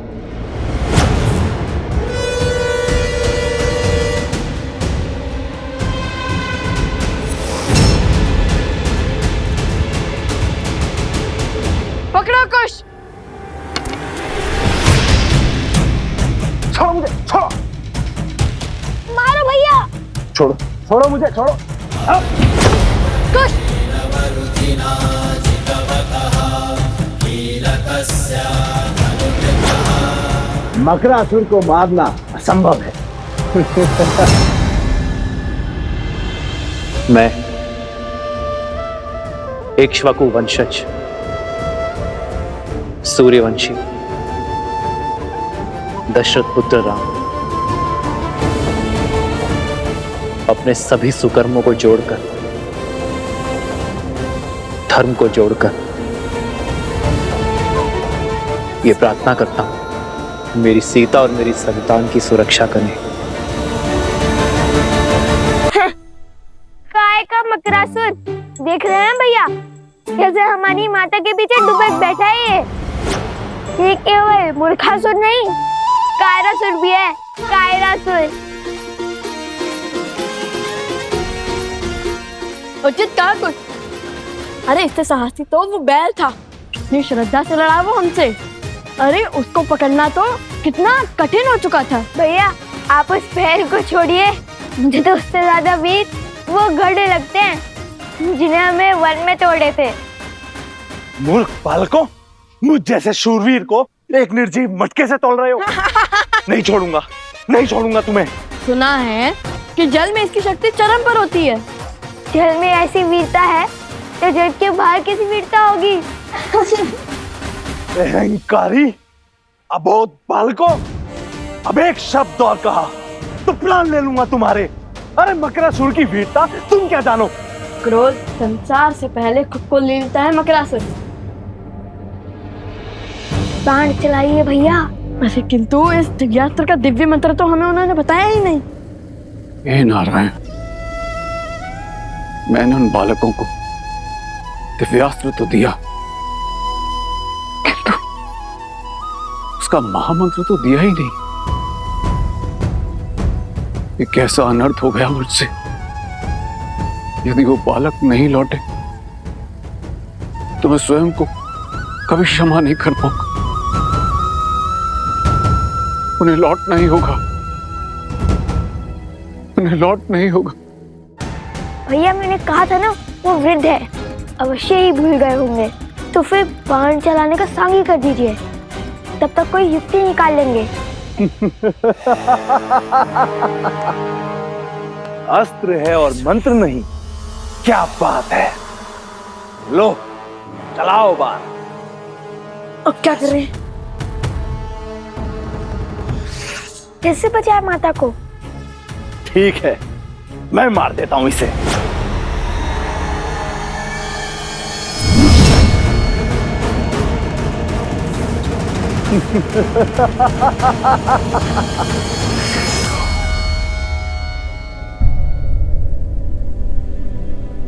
S2: पकड़ो कुश।
S5: छोड़ो मुझे, छोड़ो,
S3: मारो भैया।
S5: छोड़ो, छोड़ो मुझे, छोड़ो।
S2: कुश।
S5: मकरासुर को मारना असंभव है।
S10: मैं इक्ष्वाकु वंशज सूर्यवंशी दशरथ पुत्र राम अपने सभी सुकर्मों को जोड़कर, धर्म को जोड़कर ये प्रार्थना करता हूं मेरी सीता और मेरी संतान की सुरक्षा करें।
S3: काय का मकरासुर देख रहे हैं भैया, कैसे हमारी माता के पीछे डूबे बैठा है ये केवल मूर्खासुर नहीं, कायरासुर भी है। कायरासुर
S2: उचित कहा कुछ। अरे इससे साहसी तो वो बैल था, इतनी श्रद्धा से लड़ा वो हमसे। अरे उसको पकड़ना तो कितना कठिन हो चुका था।
S3: भैया आप उस बैल को छोड़िए, मुझे तो उससे ज्यादा वीर वो गधे लगते हैं जिन्हें हमें वन में तोड़े थे।
S5: मूर्ख बालकों, मुझ जैसे शूरवीर को एक निर्जीव मटके से तोड़ रहे हो। नहीं छोड़ूंगा, नहीं छोड़ूंगा तुम्हें।
S2: सुना है कि जल में इसकी शक्ति चरम पर होती है।
S3: जल में ऐसी वीरता है तो जल के बाहर कैसी वीरता होगी।
S5: अहंकारी, अबोध बालकों, अब एक शब्द और कहा तो प्राण ले लूंगा तुम्हारे। अरे मकरासुर की वीरता तुम क्या जानो?
S2: क्रोध संसार से पहले खुद को ले लेता है मकरासुर।
S3: बाण चलाइए भैया।
S2: अरे किंतु इस दिव्यास्त्र का दिव्य मंत्र तो हमें उन्होंने बताया ही नहीं।
S6: हे नारायण, मैंने उन बालकों को दिव्यास्त्र तो दिया, किंतु उसका महामंत्र तो दिया ही नहीं। ये कैसा अनर्थ हो गया मुझसे। यदि वो बालक नहीं लौटे तो मैं स्वयं को कभी क्षमा नहीं कर पाऊंगा। उन्हें लौटना ही होगा, उन्हें लौटना ही होगा।
S3: भैया मैंने कहा था ना, वो वृद्ध है, अवश्य ही भूल गए होंगे। तो फिर बाण चलाने का सांग ही कर दीजिए, तब तक कोई युक्ति निकाल लेंगे।
S5: अस्त्र है और मंत्र नहीं, क्या बात है। लो चलाओ बाण।
S2: अब क्या करें?
S3: कैसे बचाए माता को?
S5: ठीक है, मैं मार देता हूं इसे।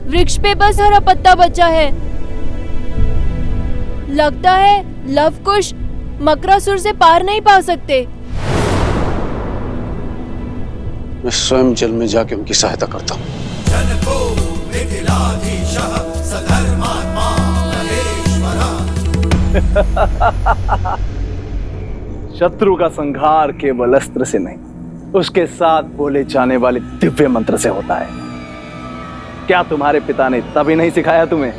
S14: वृक्ष पे बस हरा पत्ता बचा है। लगता है लवकुश मकरासुर से पार नहीं पा सकते।
S6: मैं स्वयं जल में जाके उनकी सहायता करता हूँ।
S5: शत्रु का संहार केवल अस्त्र से नहीं, उसके साथ बोले जाने वाले दिव्य मंत्र से होता है। क्या तुम्हारे पिता ने तभी नहीं सिखाया तुम्हें?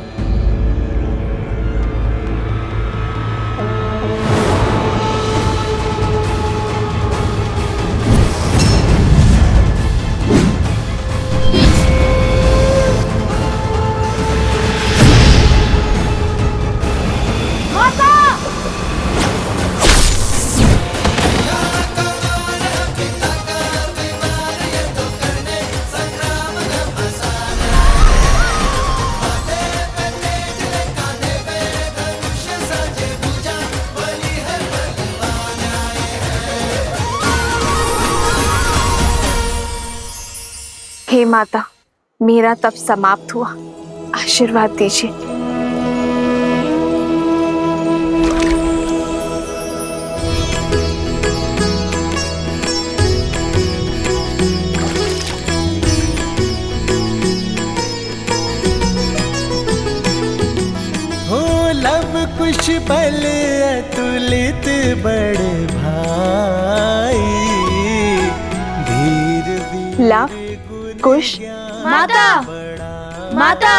S1: हे माता, मेरा तप समाप्त हुआ, आशीर्वाद दीजिए।
S9: हो लव कुश बल अतुलित बड़े भाई, धीर
S1: लव कुश
S14: माता, माता।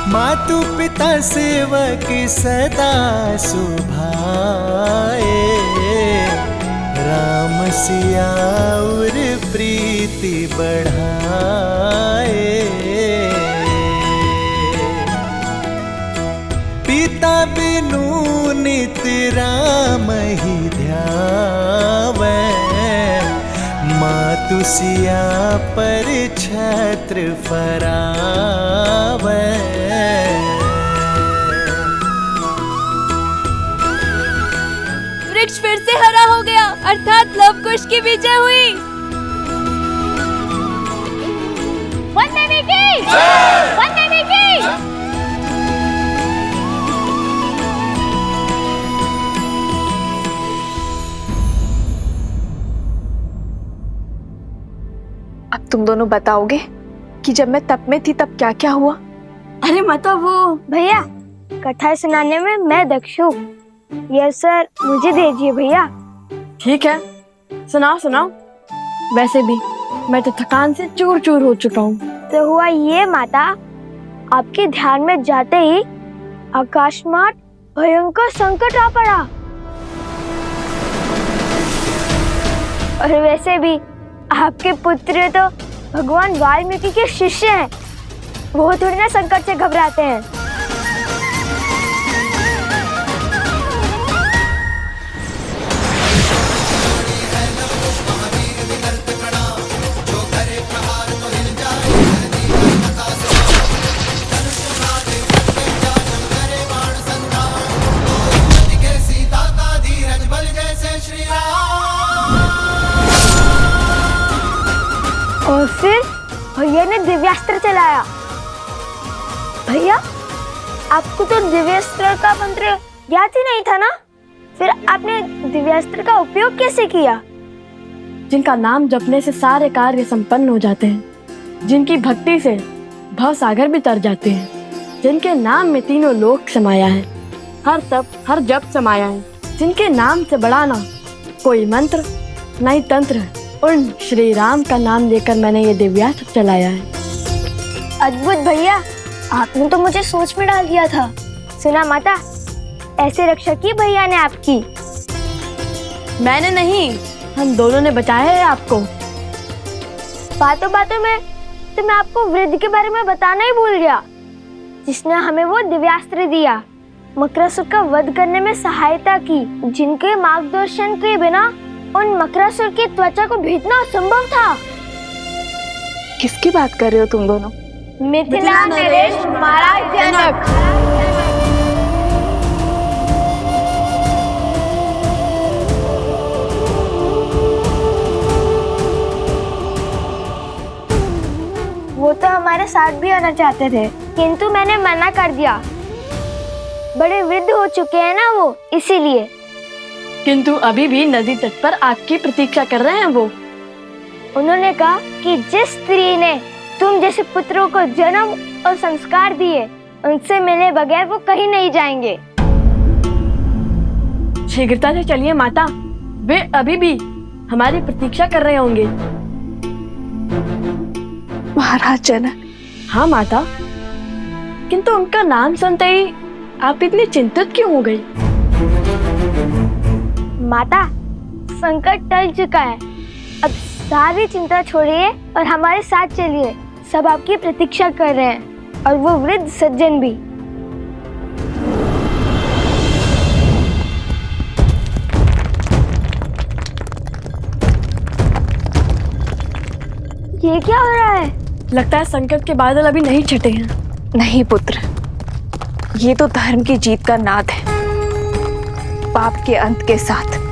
S9: मातु पिता सेवक सदा सुभाए, राम सिया और प्रीति बढ़ाए। पिता बिनु नित राम ही ध्यावे, मातु सिया पर छत्र फरावे।
S14: वृक्ष फिर से हरा हो गया, अर्थात लवकुश की विजय हुई। वन देवी की, वन देवी की।
S1: अब तुम दोनों बताओगे कि जब मैं तप में थी तब क्या क्या हुआ?
S2: अरे माता, वो
S3: भैया कथा सुनाने में मैं दक्ष हूँ, यह सर मुझे दीजिए भैया।
S2: ठीक है, सुनाओ सुनाओ। वैसे भी मैं तो थकान से चूर चूर हो चुका हूँ।
S3: तो हुआ ये माता, आपके ध्यान में जाते ही अकस्मात भयंकर संकट आ पड़ा। और वैसे भी आपके पुत्र तो भगवान वाल्मीकि के शिष्य हैं, वो थोड़ी ना संकट से घबराते हैं। चलाया। भैया, आपको तो दिव्यास्त्र का मंत्र याद ही नहीं था ना? फिर आपने दिव्यास्त्र का उपयोग कैसे किया?
S2: जिनका नाम जपने से सारे कार्य संपन्न हो जाते हैं, जिनकी भक्ति से भव सागर भी तर जाते हैं, जिनके नाम में तीनों लोक समाया है, हर तप हर जप समाया है, जिनके नाम से बड़ा ना कोई मंत्र न ही तंत्र, उन श्री राम का नाम लेकर मैंने ये दिव्यास्त्र चलाया है।
S3: अद्भुत भैया, आपने तो मुझे सोच में डाल दिया था। सुना माता, ऐसे रक्षा की भैया ने आपकी।
S2: मैंने नहीं, हम दोनों ने बचाया है आपको।
S3: बातों बातों में तो मैं आपको वृद्ध के बारे में बताना ही भूल गया, जिसने हमें वो दिव्यास्त्र दिया, मकरासुर का वध करने में सहायता की, जिनके मार्गदर्शन के बिना उन मकरासुर की त्वचा को भेदना असंभव था।
S1: किसकी बात कर रहे हो तुम दोनों?
S3: मिथिला नरेश महाराज जनक। वो तो हमारे साथ भी आना चाहते थे, किंतु मैंने मना कर दिया। बड़े वृद्ध हो चुके हैं ना वो, इसीलिए।
S2: किंतु अभी भी नदी तट पर आपकी प्रतीक्षा कर रहे हैं वो।
S3: उन्होंने कहा कि जिस स्त्री ने तुम जैसे पुत्रों को जन्म और संस्कार दिए, उनसे मिले बगैर वो कहीं नहीं जाएंगे।
S2: शीघ्रता से चलिए माता, वे अभी भी हमारी प्रतीक्षा कर रहे होंगे।
S1: महाराज जनक।
S2: हाँ माता, किंतु उनका नाम सुनते ही आप इतनी चिंतित क्यों हो गई?
S3: माता, संकट टल चुका है, अब सारी चिंता छोड़िए और हमारे साथ चलिए। सब आपकी प्रतीक्षा कर रहे हैं, और वो वृद्ध सज्जन भी। ये क्या हो रहा है?
S2: लगता है संकट के बादल अभी नहीं छटे हैं।
S1: नहीं पुत्र, ये तो धर्म की जीत का नाद है। पाप के अंत के साथ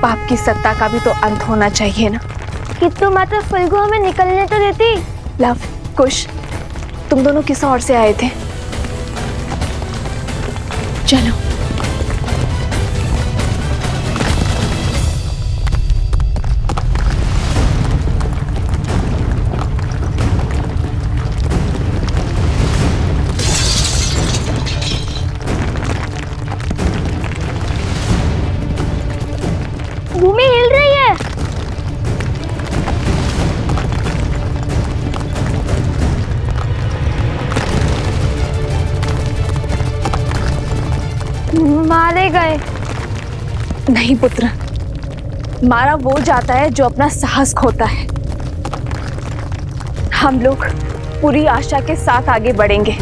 S1: पाप की सत्ता का भी तो अंत होना चाहिए ना।
S3: किंतु माता फल्गु हमें निकलने तो देती।
S1: लव, कुश, तुम दोनों किस ओर से आए थे? चलो।
S3: भूमि हिल रही है। मारे गए।
S1: नहीं पुत्र, मारा वो जाता है जो अपना साहस खोता है। हम लोग पूरी आशा के साथ आगे बढ़ेंगे।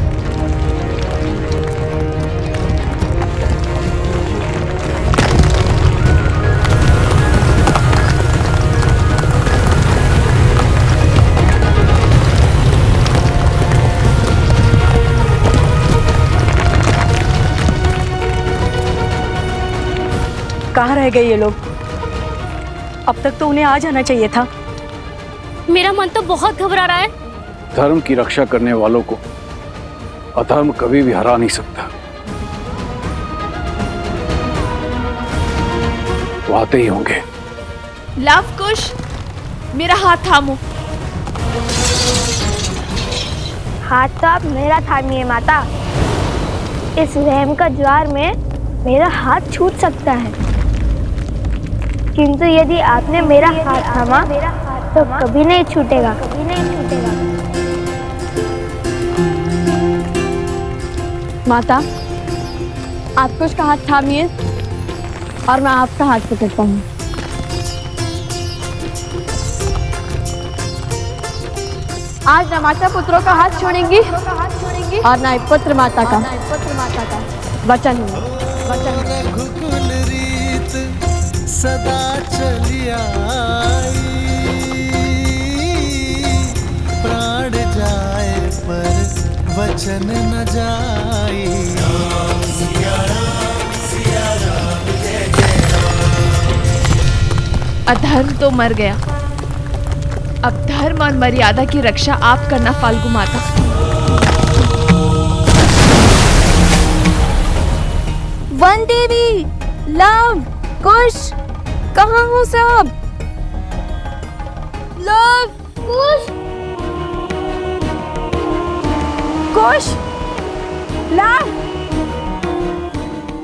S2: कहाँ रह गए ये लोग? अब तक तो उन्हें आ जाना चाहिए था।
S4: मेरा मन तो बहुत घबरा रहा है।
S6: धर्म की रक्षा करने वालों को अधर्म कभी भी हरा नहीं सकता। वो आते ही होंगे।
S14: लव कुश, मेरा हाथ थामो।
S3: हाथ तो आप मेरा थामिए माता। इस वहम का ज्वार में मेरा हाथ छूट सकता है, किंतु यदि आपने मेरा हाथ थामा तो कभी नहीं छूटेगा।
S2: माता, आप कुछ का हाथ थामिए और मैं आपका हाथ पकड़ता हूँ। आज न माता पुत्रों का हाथ छोड़ेंगी और न ही पुत्र माता का। वचन है।
S9: रघुकुल रीत सदा चली आई, प्राण जाए पर वचन न जाई।
S14: अधर्म तो मर गया,
S1: अब धर्म और मर्यादा की रक्षा आप करना फाल्गु माता।
S14: वन देवी, लव, कुश, कहाँ हो सब? लव, कुश,
S1: कुश, लव।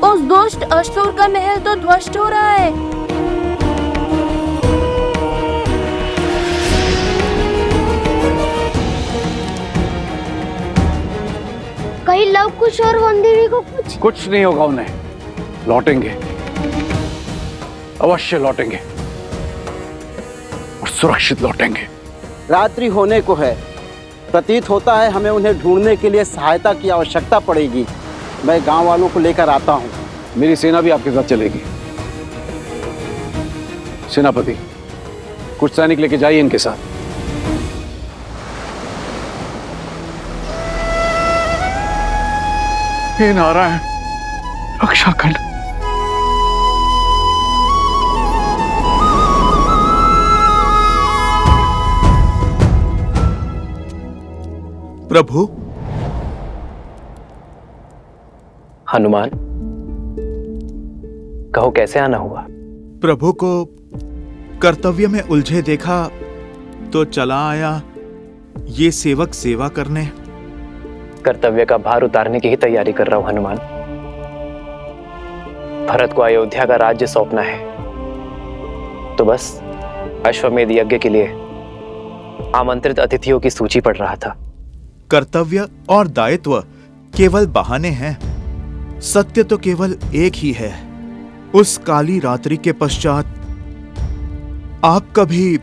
S14: उस दुष्ट असुर का महल तो ध्वस्त हो रहा है।
S3: कहीं लव कुश और वन देवी को
S6: कुछ नहीं होगा उन्हें, लौटेंगे, अवश्य लौटेंगे और सुरक्षित लौटेंगे।
S15: रात्रि होने को है, प्रतीत होता है हमें उन्हें ढूंढने के लिए सहायता की आवश्यकता पड़ेगी। मैं गांव वालों को लेकर आता हूं।
S6: मेरी सेना भी आपके साथ चलेगी। सेनापति, कुछ सैनिक लेके जाइए इनके साथ। हे नारायण, रक्षा कर।
S13: प्रभु।
S10: हनुमान, कहो कैसे आना हुआ?
S13: प्रभु को कर्तव्य में उलझे देखा तो चला आया ये सेवक सेवा करने।
S10: कर्तव्य का भार उतारने की ही तैयारी कर रहा हूं हनुमान। भरत को अयोध्या का राज्य सौंपना है, तो बस अश्वमेध यज्ञ के लिए आमंत्रित अतिथियों की सूची पढ़ रहा था।
S13: कर्तव्य और दायित्व केवल बहाने हैं, सत्य तो केवल एक ही है। उस काली रात्रि के पश्चात आप कभी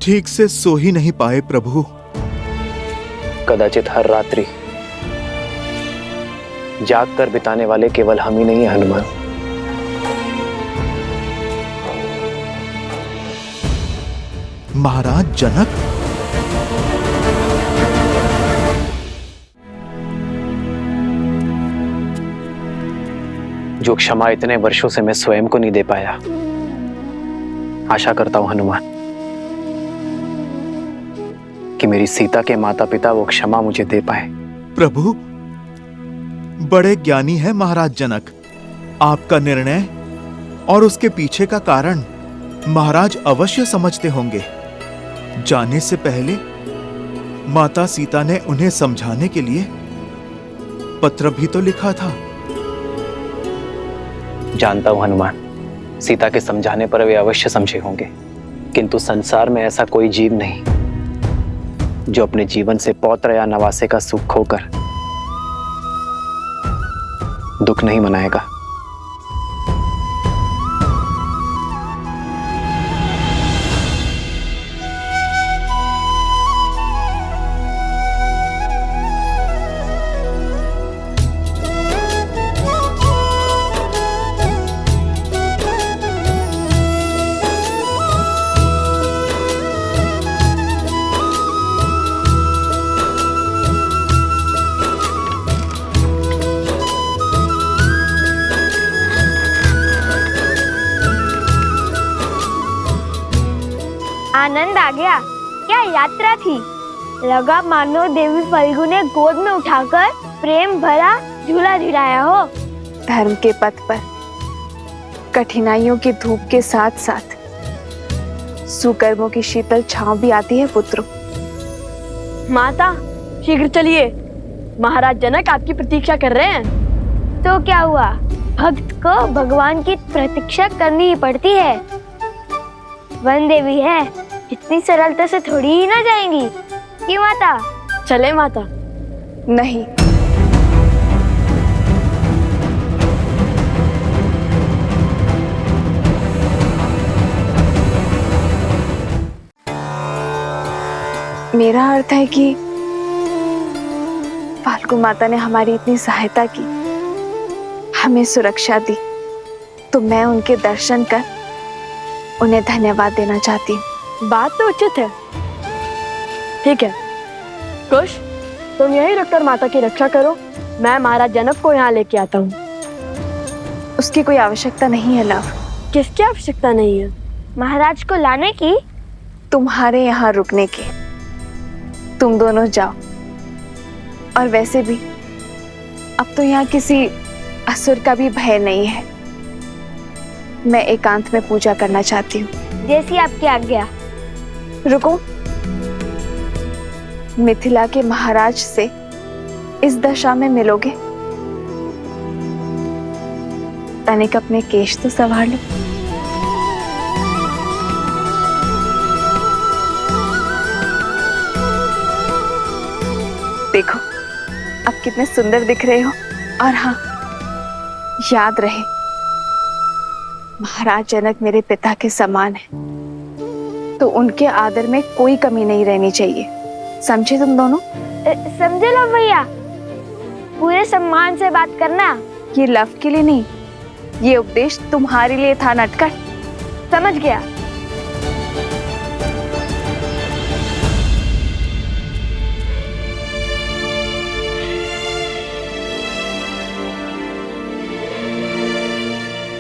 S13: ठीक से सो ही नहीं पाए प्रभु।
S10: कदाचित हर रात्रि जाग कर बिताने वाले केवल हम ही नहीं है हनुमान।
S13: महाराज जनक,
S10: जो क्षमा इतने वर्षों से मैं स्वयं को नहीं दे पाया, आशा करता हूं हनुमान कि मेरी सीता के माता पिता वो क्षमा मुझे दे पाए।
S13: प्रभु, बड़े ज्ञानी है महाराज जनक। आपका निर्णय और उसके पीछे का कारण महाराज अवश्य समझते होंगे। जाने से पहले माता सीता ने उन्हें समझाने के लिए पत्र भी तो लिखा था।
S10: जानता हूं हनुमान, सीता के समझाने पर वे अवश्य समझे होंगे, किंतु संसार में ऐसा कोई जीव नहीं जो अपने जीवन से पौत्र या नवासे का सुख खोकर दुख नहीं मनाएगा।
S3: आनंद आ गया। क्या यात्रा थी। लगा मानो देवी फाल्गु ने गोद में उठाकर प्रेम भरा झूला झुलाया हो।
S1: धर्म के पथ पर कठिनाइयों की धूप के साथ साथ सुकर्मों की शीतल छांव भी आती है पुत्रों।
S2: माता, शीघ्र चलिए, महाराज जनक आपकी प्रतीक्षा कर रहे हैं।
S3: तो क्या हुआ, भक्त को भगवान की प्रतीक्षा करनी ही पड़ती है। वन देवी है, इतनी सरलता से थोड़ी ही ना जाएंगी कि माता।
S2: चले माता।
S1: नहीं, मेरा अर्थ है कि फाल्गु माता ने हमारी इतनी सहायता की, हमें सुरक्षा दी, तो मैं उनके दर्शन कर उन्हें धन्यवाद देना चाहती हूँ।
S2: बात तो उचित है। ठीक है कुश, तुम यही रुककर माता की रक्षा करो, मैं महाराज जनक को यहाँ लेके आता हूँ।
S1: उसकी कोई आवश्यकता नहीं है लव।
S2: किसकी आवश्यकता नहीं है?
S3: महाराज को लाने की।
S1: तुम्हारे यहाँ रुकने के। तुम दोनों जाओ। और वैसे भी अब तो यहाँ किसी असुर का भी भय नहीं है। मैं एकांत में पूजा करना चाहती हूँ।
S3: जैसी आपकी आज्ञा।
S1: रुको, मिथिला के महाराज से इस दशा में मिलोगे? तनिक अपने केश तो संभाल लो। देखो अब कितने सुंदर दिख रहे हो। और हाँ, याद रहे महाराज जनक मेरे पिता के समान है, तो उनके आदर में कोई कमी नहीं रहनी चाहिए। समझे तुम दोनों?
S3: समझे लो भैया, पूरे सम्मान से बात करना।
S1: ये लव के लिए नहीं, ये उपदेश तुम्हारे लिए था नटखट।
S3: समझ गया।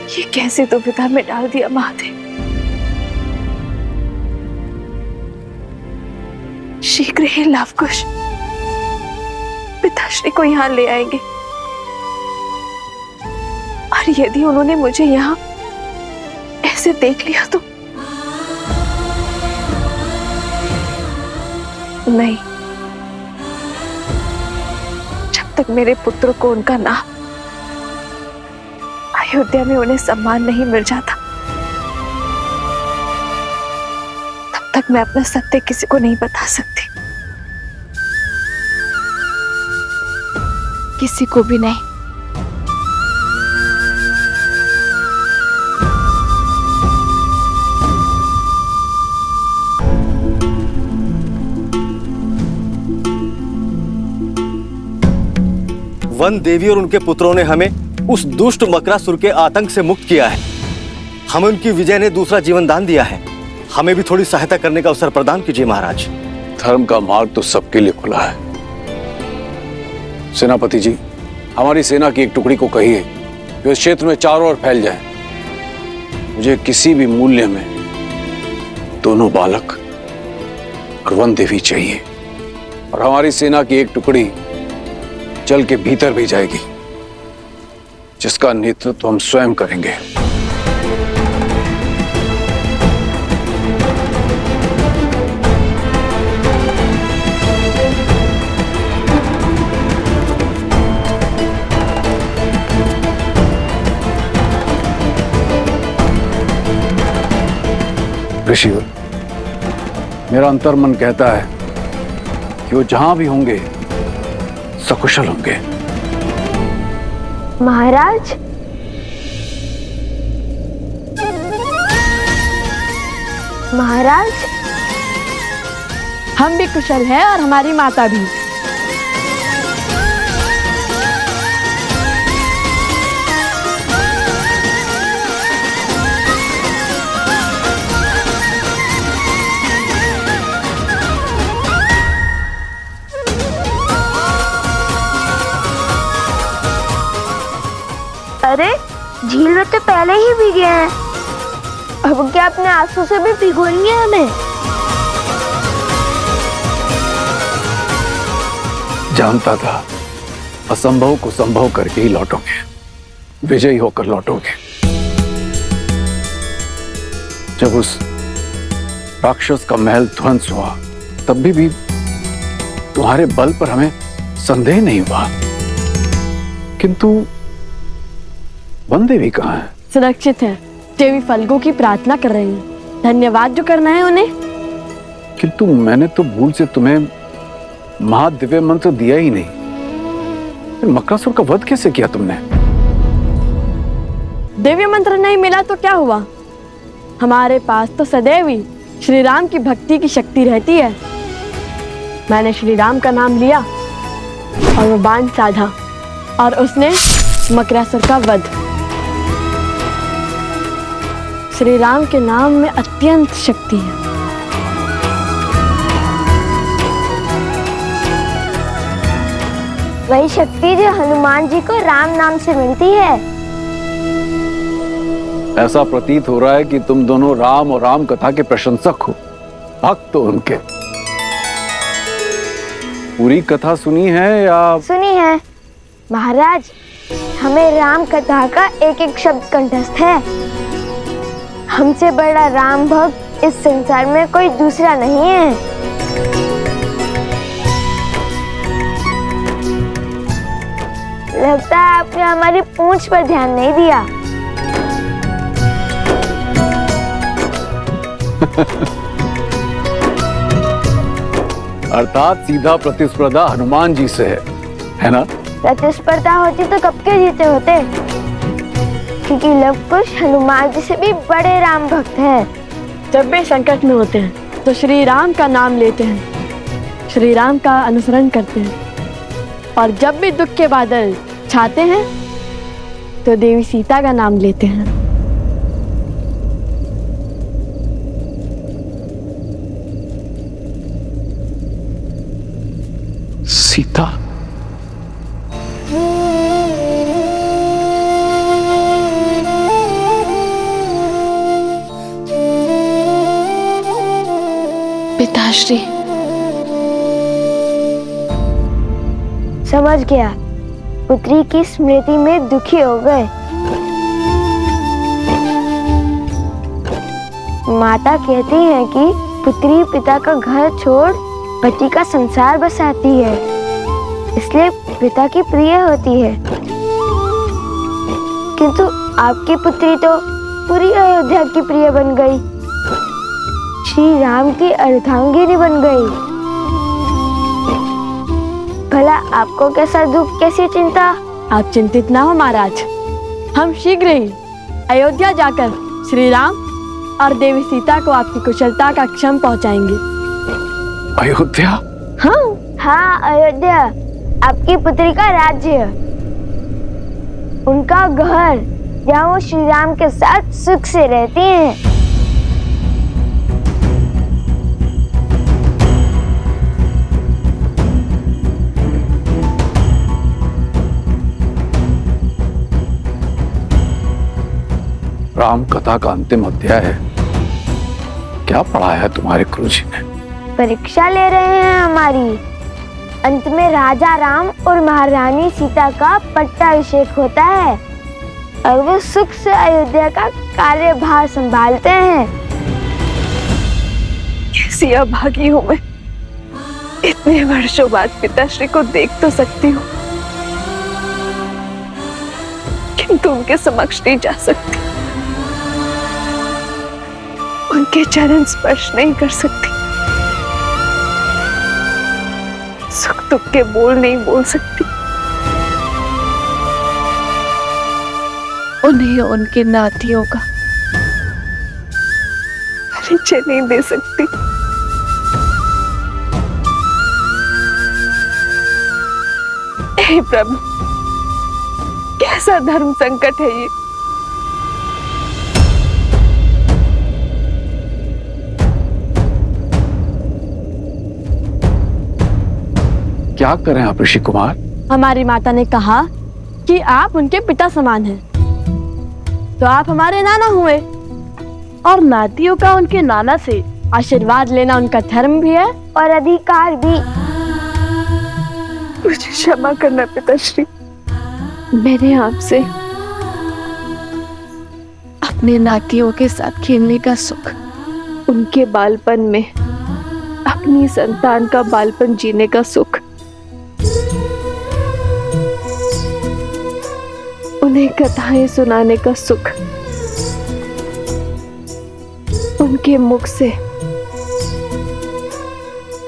S1: ये कैसे दुविधा में डाल दिया महादेव। शीघ्र ही लवकुश पिताश्री को यहाँ ले आएंगे, और यदि उन्होंने मुझे यहाँ ऐसे देख लिया तो नहीं। जब तक मेरे पुत्र को उनका नाम अयोध्या में उन्हें सम्मान नहीं मिल जाता, तब तक मैं अपना सत्य किसी को नहीं बता सकती। किसी को भी नहीं।
S16: वन देवी और उनके पुत्रों ने हमें उस दुष्ट मकरासुर के आतंक से मुक्त किया है। हमें उनकी विजय ने दूसरा जीवन दान दिया है। हमें भी थोड़ी सहायता करने का अवसर प्रदान कीजिए महाराज।
S6: धर्म का मार्ग तो सबके लिए खुला है। सेनापति जी, हमारी सेना की एक टुकड़ी को कहिए कि इस क्षेत्र में चारों ओर फैल जाए। मुझे किसी भी मूल्य में दोनों बालक और वन देवी चाहिए। और हमारी सेना की एक टुकड़ी जल के भीतर भी जाएगी, जिसका नेतृत्व हम स्वयं करेंगे। ऋषिवर, मेरा अंतर्मन कहता है कि वो जहां भी होंगे सकुशल होंगे।
S3: महाराज, महाराज,
S2: हम भी कुशल हैं और हमारी माता भी।
S3: अरे झील में तो पहले ही भीगे हैं, अब क्या अपने आंसू से भी भिगोएंगे हमें?
S6: जानता था असंभव को संभव करके ही लौटोगे, विजयी होकर लौटोगे। जब उस राक्षस का महल ध्वंस हुआ तब भी तुम्हारे बल पर हमें संदेह नहीं हुआ, किंतु वन देवी कहाँ है?
S2: सुरक्षित है। देवी फल्गु की प्रार्थना कर रही हैं। धन्यवाद जो करना है उन्हें।
S6: किंतु मैंने तो भूल से तुम्हें महादिव्य मंत्र दिया ही नहीं। मकरासुर का वध कैसे किया तुमने?
S2: दिव्य मंत्र नहीं मिला तो क्या हुआ? हमारे पास तो सदैव ही श्री राम की भक्ति की शक्ति रहती है। मैंने श्री राम का नाम लिया और वो बाण साधा और उसने मकरासुर का वध। श्री राम के नाम में अत्यंत शक्ति है।
S3: वही शक्ति जो हनुमान जी को राम नाम से मिलती है।
S6: ऐसा प्रतीत हो रहा है कि तुम दोनों राम और राम कथा के प्रशंसक हो। भक्त हो उनके। पूरी कथा सुनी है या?
S3: सुनी है महाराज, हमें राम कथा का एक एक शब्द कंठस्थ है। हमसे बड़ा राम भक्त इस संसार में कोई दूसरा नहीं है। लगता है आपने हमारी पूंछ पर ध्यान नहीं दिया।
S6: अर्थात सीधा प्रतिस्पर्धा हनुमान जी से है ना?
S3: प्रतिस्पर्धा होती तो कब के जीते होते, क्योंकि लव कुश हनुमान जी से भी बड़े राम भक्त हैं।
S2: जब भी संकट में होते हैं तो श्री राम का नाम लेते हैं, श्री राम का अनुसरण करते हैं, और जब भी दुख के बादल छाते हैं तो देवी सीता का नाम लेते हैं।
S6: सीता?
S1: पिताश्री।
S3: समझ गया, पुत्री की स्मृति में दुखी हो गए। माता कहती है कि पुत्री पिता का घर छोड़ पति का संसार बसाती है, इसलिए पिता की प्रिय होती है। किंतु आपकी पुत्री तो पूरी अयोध्या की प्रिय बन गई, श्री राम की अर्धांगिनी बन गई। भला आपको कैसा दुख, कैसी चिंता?
S2: आप चिंतित ना हो महाराज, हम शीघ्र ही अयोध्या जाकर श्री राम और देवी सीता को आपकी कुशलता का क्षम पहुंचाएंगे।
S6: अयोध्या?
S3: हाँ अयोध्या, आपकी पुत्री का राज्य, उनका घर, जहाँ वो श्री राम के साथ सुख से रहती हैं।
S6: राम कथा का अंतिम अध्याय है। क्या पढ़ाया है तुम्हारे गुरुजी ने?
S3: परीक्षा ले रहे हैं हमारी। अंत में राजा राम और महारानी सीता का पट्टाभिषेक होता है और वो सुख से अयोध्या का कार्यभार संभालते हैं।
S1: कैसी अभागी हूँ मैं, इतने वर्षों बाद पिताश्री को देख तो सकती हूँ, किंतु उनके समक्ष नहीं जा सकती, उनके चरण स्पर्श नहीं कर सकती, सुख दुख के बोल नहीं बोल सकती, उन्हें उनके नातियों का परिचय नहीं दे सकती। हे प्रभु, कैसा धर्म संकट है ये।
S6: क्या करें आप ऋषि कुमार?
S2: हमारी माता ने कहा कि आप उनके पिता समान हैं, तो आप हमारे नाना हुए, और नातियों का उनके नाना से आशीर्वाद लेना उनका धर्म भी है
S3: और अधिकार भी।
S1: मुझे क्षमा करना पिताश्री, मैंने आपसे अपने नातियों के साथ खेलने का सुख, उनके बालपन में अपनी संतान का बालपन जीने का सुख, उन्हें कथाएं सुनाने का सुख, उनके मुख से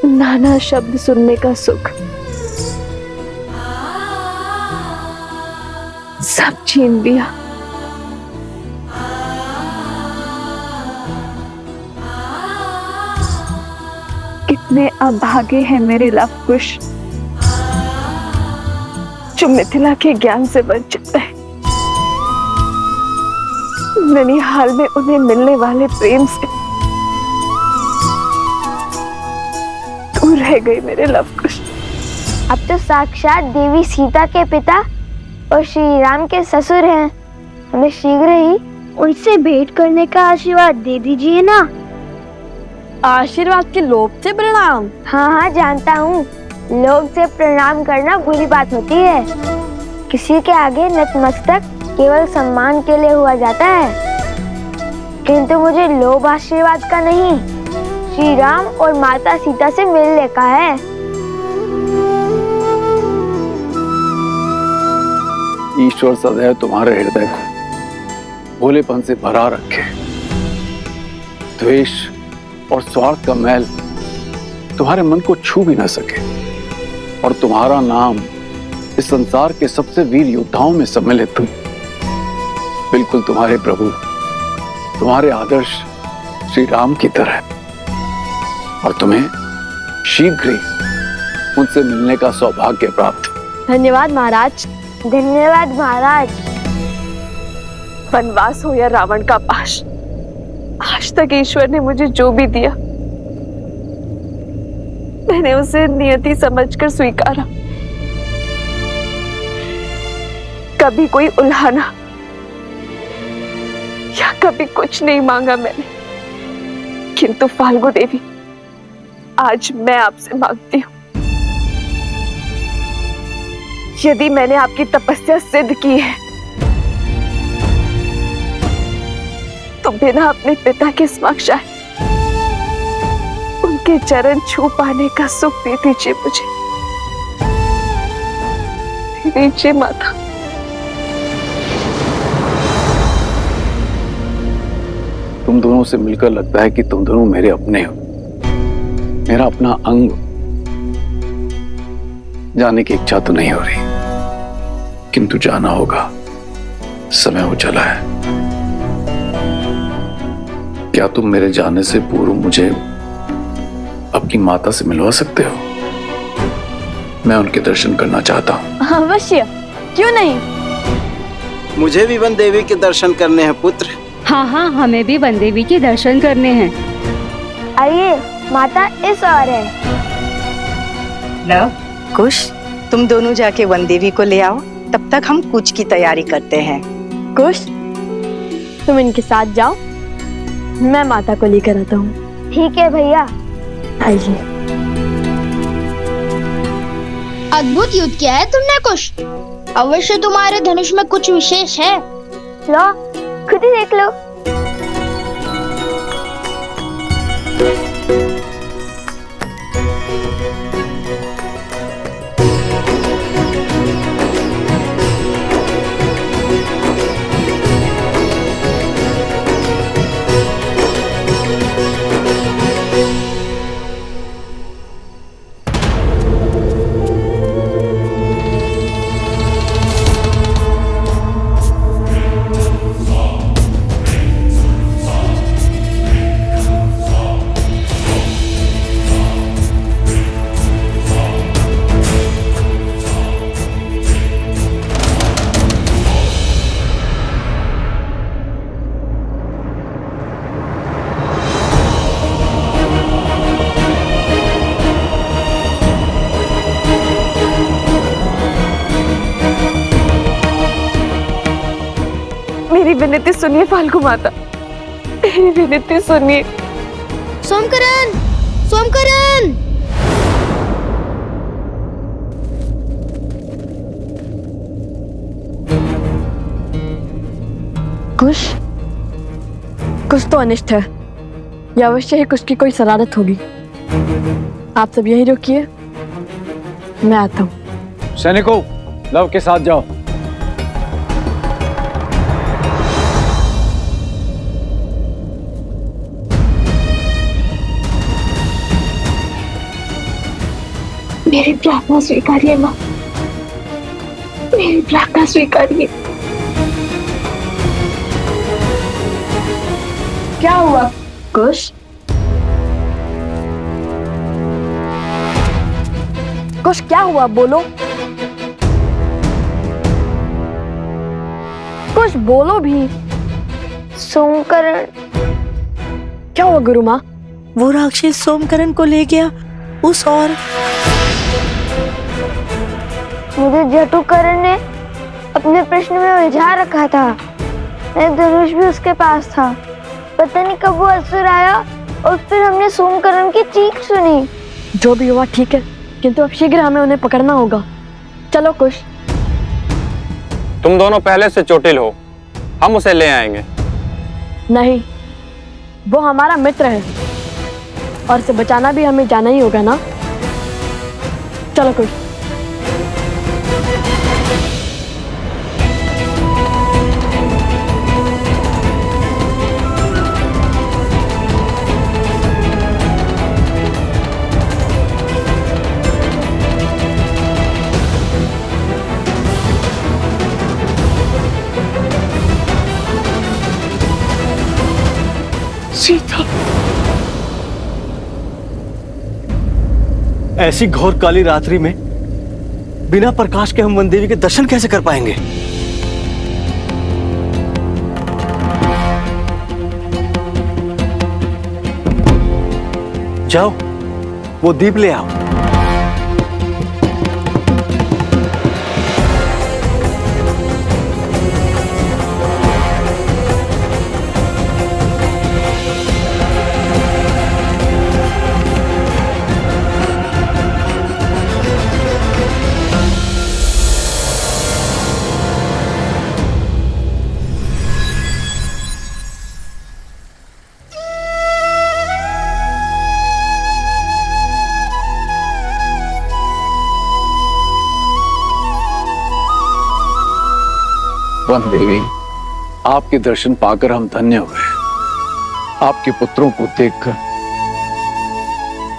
S1: नाना शब्द सुनने का सुख सब छीन लिया। कितने अभागे हैं मेरे लव कुश, जो मिथिला के ज्ञान से वंचित है। ननिहाल में उन्हें मिलने वाले प्रेम से दूर रह गए मेरे लव कुश।
S3: अब तो साक्षात देवी सीता के पिता और श्री राम के ससुर हैं। हमें शीघ्र ही उनसे भेंट करने का आशीर्वाद दे दीजिए ना।
S2: आशीर्वाद के लोभ से प्रणाम?
S3: हाँ हाँ जानता हूँ, लोग से प्रणाम करना बुरी बात होती है। किसी के आगे नतमस्तक केवल सम्मान के लिए हुआ जाता है, किंतु मुझे लोभ आशीर्वाद का नहीं, श्री राम और माता सीता से मिलने का है।
S6: ईश्वर सदैव तुम्हारे हृदय को भोलेपन से भरा रखे। द्वेष और स्वार्थ का मैल तुम्हारे मन को छू भी ना सके, और तुम्हारा नाम इस संसार के सबसे वीर योद्धाओं में सम्मिलित हो। बिल्कुल तुम्हारे प्रभु, तुम्हारे आदर्श श्री राम की तरह, और तुम्हें शीघ्र ही उनसे मिलने का सौभाग्य प्राप्त हो।
S2: धन्यवाद महाराज।
S3: धन्यवाद महाराज।
S1: वनवास हो या रावण का पाश, आज तक ईश्वर ने मुझे जो भी दिया मैंने उसे नियति समझकर स्वीकारा। कभी कोई उल्हाना या कभी कुछ नहीं मांगा मैंने, किंतु फाल्गु देवी आज मैं आपसे मांगती हूँ, यदि मैंने आपकी तपस्या सिद्ध की है तो बिना अपने पिता के समक्ष आए उनके चरण छू पाने का सुख दे दीजिए मुझे। दे दीजिए माता।
S6: तुम दोनों से मिलकर लगता है कि तुम दोनों मेरे अपने हो, मेरा अपना अंग। जाने की इच्छा तो नहीं हो रही, किंतु जाना होगा, समय हो चला है। क्या तुम मेरे जाने से पूर्व मुझे अपनी माता से मिलवा सकते हो? मैं उनके दर्शन करना चाहता हूँ।
S2: अवश्य, क्यों नहीं।
S15: मुझे भी वन देवी के दर्शन करने हैं पुत्र।
S4: हाँ हाँ, हमें भी वन देवी के दर्शन करने हैं।
S3: आइए, माता इस ओर है।
S17: लव, कुश, तुम दोनों जाके वन देवी को ले आओ, तब तक हम कूच की तैयारी करते हैं।
S2: कुश, तुम इनके साथ जाओ, मैं माता को लेकर आता हूँ।
S3: ठीक है भैया।
S2: आइए।
S18: अद्भुत युद्ध किया है तुमने कुश, अवश्य तुम्हारे धनुष में कुछ विशेष है।
S3: लो, खुद ही देख लो।
S1: मेरी विनती सुनिए फाल्गु माता, मेरी विनती सुनिए।
S18: सोमकरण, सोमकरण।
S2: कुश, कुछ तो अनिष्ट है, या अवश्य ही कुछ की कोई शरारत होगी। आप सब यहीं रुकिए, मैं आता हूँ।
S8: सैनिकों, लव के साथ जाओ।
S1: मेरी प्रार्थना स्वीकारिए माँ, मेरी प्रार्थना स्वीकारिए।
S2: क्या हुआ कुश? कुश क्या हुआ, बोलो। कुछ बोलो भी।
S3: सोमकरण।
S2: क्या हुआ गुरु माँ?
S17: वो राक्षस सोमकरण को ले गया उस और
S3: मुझे जटुकरण ने अपने प्रश्न में उलझा रखा था। मैं धनुष भी उसके पास था। पता नहीं कब वो असुर आया और फिर हमने सोमकरण की चीख सुनी।
S2: जो भी हुआ ठीक है, किंतु अब शीघ्र हमें उन्हें पकड़ना होगा। चलो कुश।
S19: तुम दोनों पहले से चोटिल हो, हम उसे ले आएंगे।
S2: नहीं, वो हमारा मित्र है और उसे बचाना भी हमें जाना ही होगा ना। चलो कुश।
S16: सीता, ऐसी घोर काली रात्रि में बिना प्रकाश के हम वन देवी के दर्शन कैसे कर पाएंगे? जाओ, वो दीप ले आओ।
S6: वन देवी, आपके दर्शन पाकर हम धन्य हुए। आपके पुत्रों को देखकर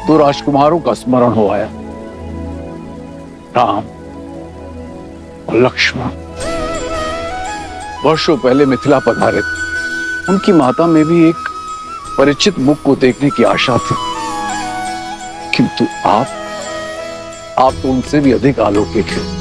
S6: दो राजकुमारों का स्मरण हो आया, राम और लक्ष्मण। वर्षों पहले मिथिला पधारे थे। उनकी माता में भी एक परिचित मुख को देखने की आशा थी, किंतु आप तो उनसे भी अधिक अलौकिक हैं।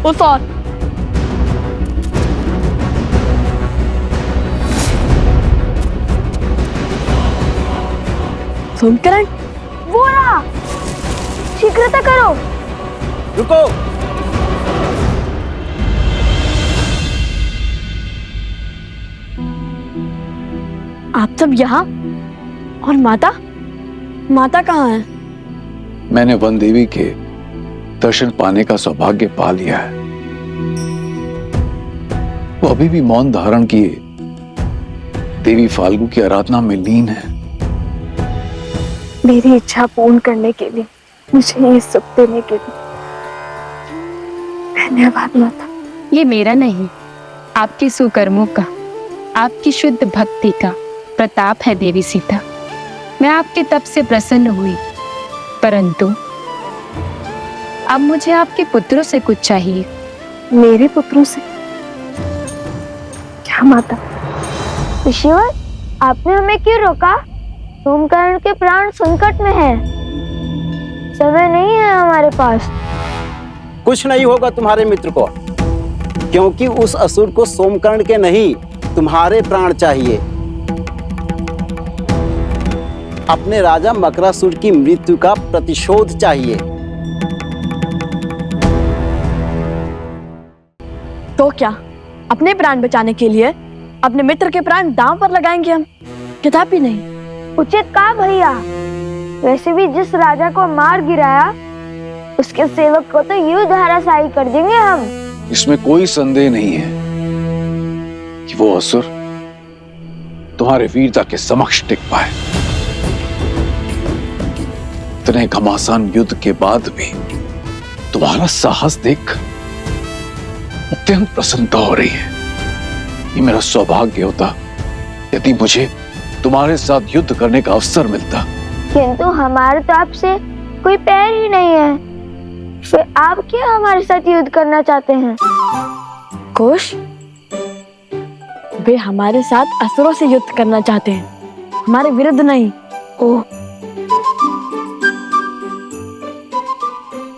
S2: उस और सोमकरण,
S3: वो रहा, शीघ्रता करो।
S15: रुको।
S2: आप सब यहाँ, और माता कहाँ है?
S6: मैंने वन देवी के दर्शन पाने का सौभाग्य पा लिया है। वो अभी भी मौन धारण किए देवी फाल्गु की आराधना में लीन है।
S1: मेरी इच्छा पूर्ण करने के लिए, मुझे ये सुख देने के लिए धन्यवाद माता।
S20: ये मेरा नहीं, आपके सुकर्मों का, आपकी शुद्ध भक्ति का प्रताप है देवी सीता। मैं आपके तप से प्रसन्न हुई, परंतु अब मुझे आपके पुत्रों से कुछ चाहिए।
S1: मेरे पुत्रों से? क्या माता?
S3: ऋषिवर, आपने हमें क्यों रोका? सोमकर्ण के प्राण संकट में हैं। समय नहीं है हमारे पास।
S15: कुछ नहीं होगा तुम्हारे मित्र को, क्योंकि उस असुर को सोमकर्ण के नहीं, तुम्हारे प्राण चाहिए। अपने राजा मकरासुर की मृत्यु का प्रतिशोध चाहिए।
S2: तो क्या अपने प्राण बचाने के लिए अपने मित्र के प्राण दांव पर लगाएंगे हम? कदापि नहीं।
S3: उचित कहा भैया। वैसे भी जिस राजा को मार गिराया, उसके सेवक को तो यूं धराशायी कर देंगे हम।
S6: इसमें कोई संदेह नहीं है कि वो असुर तुम्हारे वीरता के समक्ष टिक पाए। इतने घमासान युद्ध के बाद भी तुम्हारा साहस देख अत्यंत प्रसन्नता हो रही है। ये मेरा सौभाग्य होता यदि मुझे तुम्हारे साथ युद्ध करने का अवसर मिलता।
S3: किंतु हमारे तो आपसे कोई पैर ही नहीं है, फिर आप क्या हमारे साथ युद्ध करना चाहते हैं?
S2: कुश, वे हमारे साथ असुरों से युद्ध करना चाहते हैं, हमारे विरुद्ध नहीं।
S3: ओह,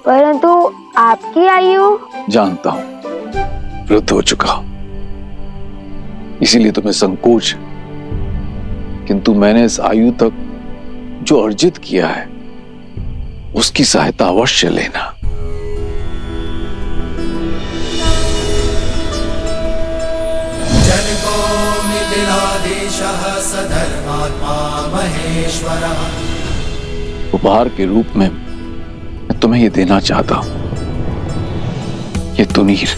S3: परंतु आपकी आयु
S6: जानता हूं, वृद्ध हो चुका हूं, इसीलिए तुम्हें संकोच है। किंतु मैंने इस आयु तक जो अर्जित किया है उसकी सहायता अवश्य लेना।
S9: जनको मिथिलाधीशः सधर्मात्मा महेश्वरः।
S6: उपहार के रूप में मैं तुम्हें ये देना चाहता हूं, ये तुनीर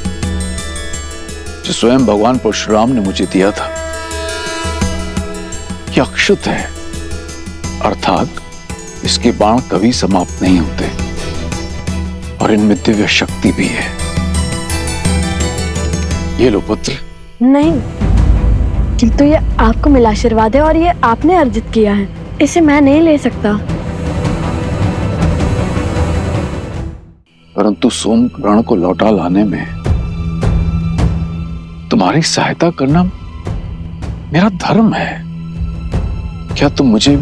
S6: जो स्वयं भगवान परशुराम ने मुझे दिया था। ये अक्षुत है, अर्थात इसके बाण कभी समाप्त नहीं होते और इनमें दिव्य शक्ति भी है। ये लो पुत्र।
S2: नहीं, किंतु ये आपको मिला आशीर्वाद है और ये आपने अर्जित किया है, इसे मैं नहीं ले सकता।
S6: परंतु सोमग्रहण को लौटा लाने में तुम्हारी सहायता करना मेरा धर्म है। क्या तुम मुझे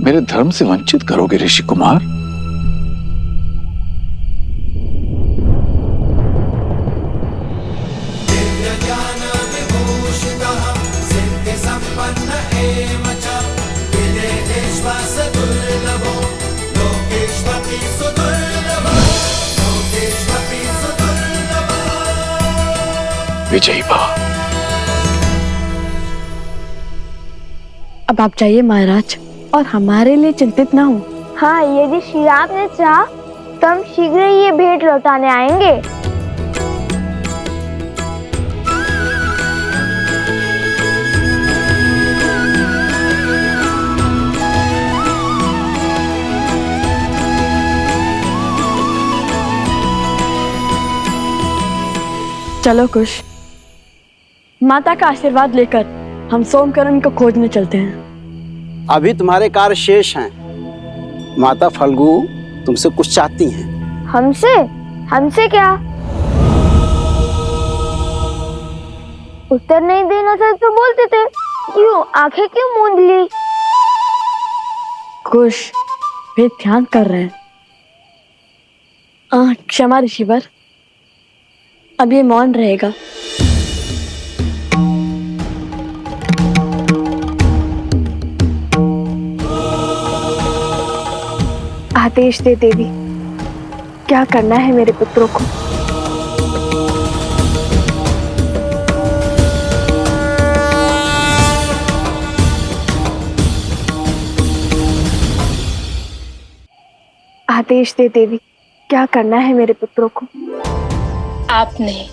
S6: मेरे धर्म से वंचित करोगे ऋषि कुमार? विजयी भव।
S2: अब आप जाइए महाराज, और हमारे लिए चिंतित ना हो।
S3: हाँ, यदि श्री राम ने चाहा तो हम शीघ्र ही ये भेंट लौटाने आएंगे।
S2: चलो कुश, माता का आशीर्वाद लेकर हम सोमकरण को खोजने चलते हैं।
S15: अभी तुम्हारे कार्य शेष हैं। माता फल्गु तुमसे कुछ चाहती हैं।
S3: हमसे? हमसे क्या? उत्तर नहीं देना था तो बोलते थे, क्यों आंखें क्यों मूंद ली?
S2: कुश, वे ध्यान कर रहे हैं। क्षमा ऋषिवर, अब ये मौन रहेगा।
S1: आदेश दे देवी, क्या करना है मेरे पुत्रों को? आदेश दे देवी, क्या करना है मेरे पुत्रों को?
S20: आपने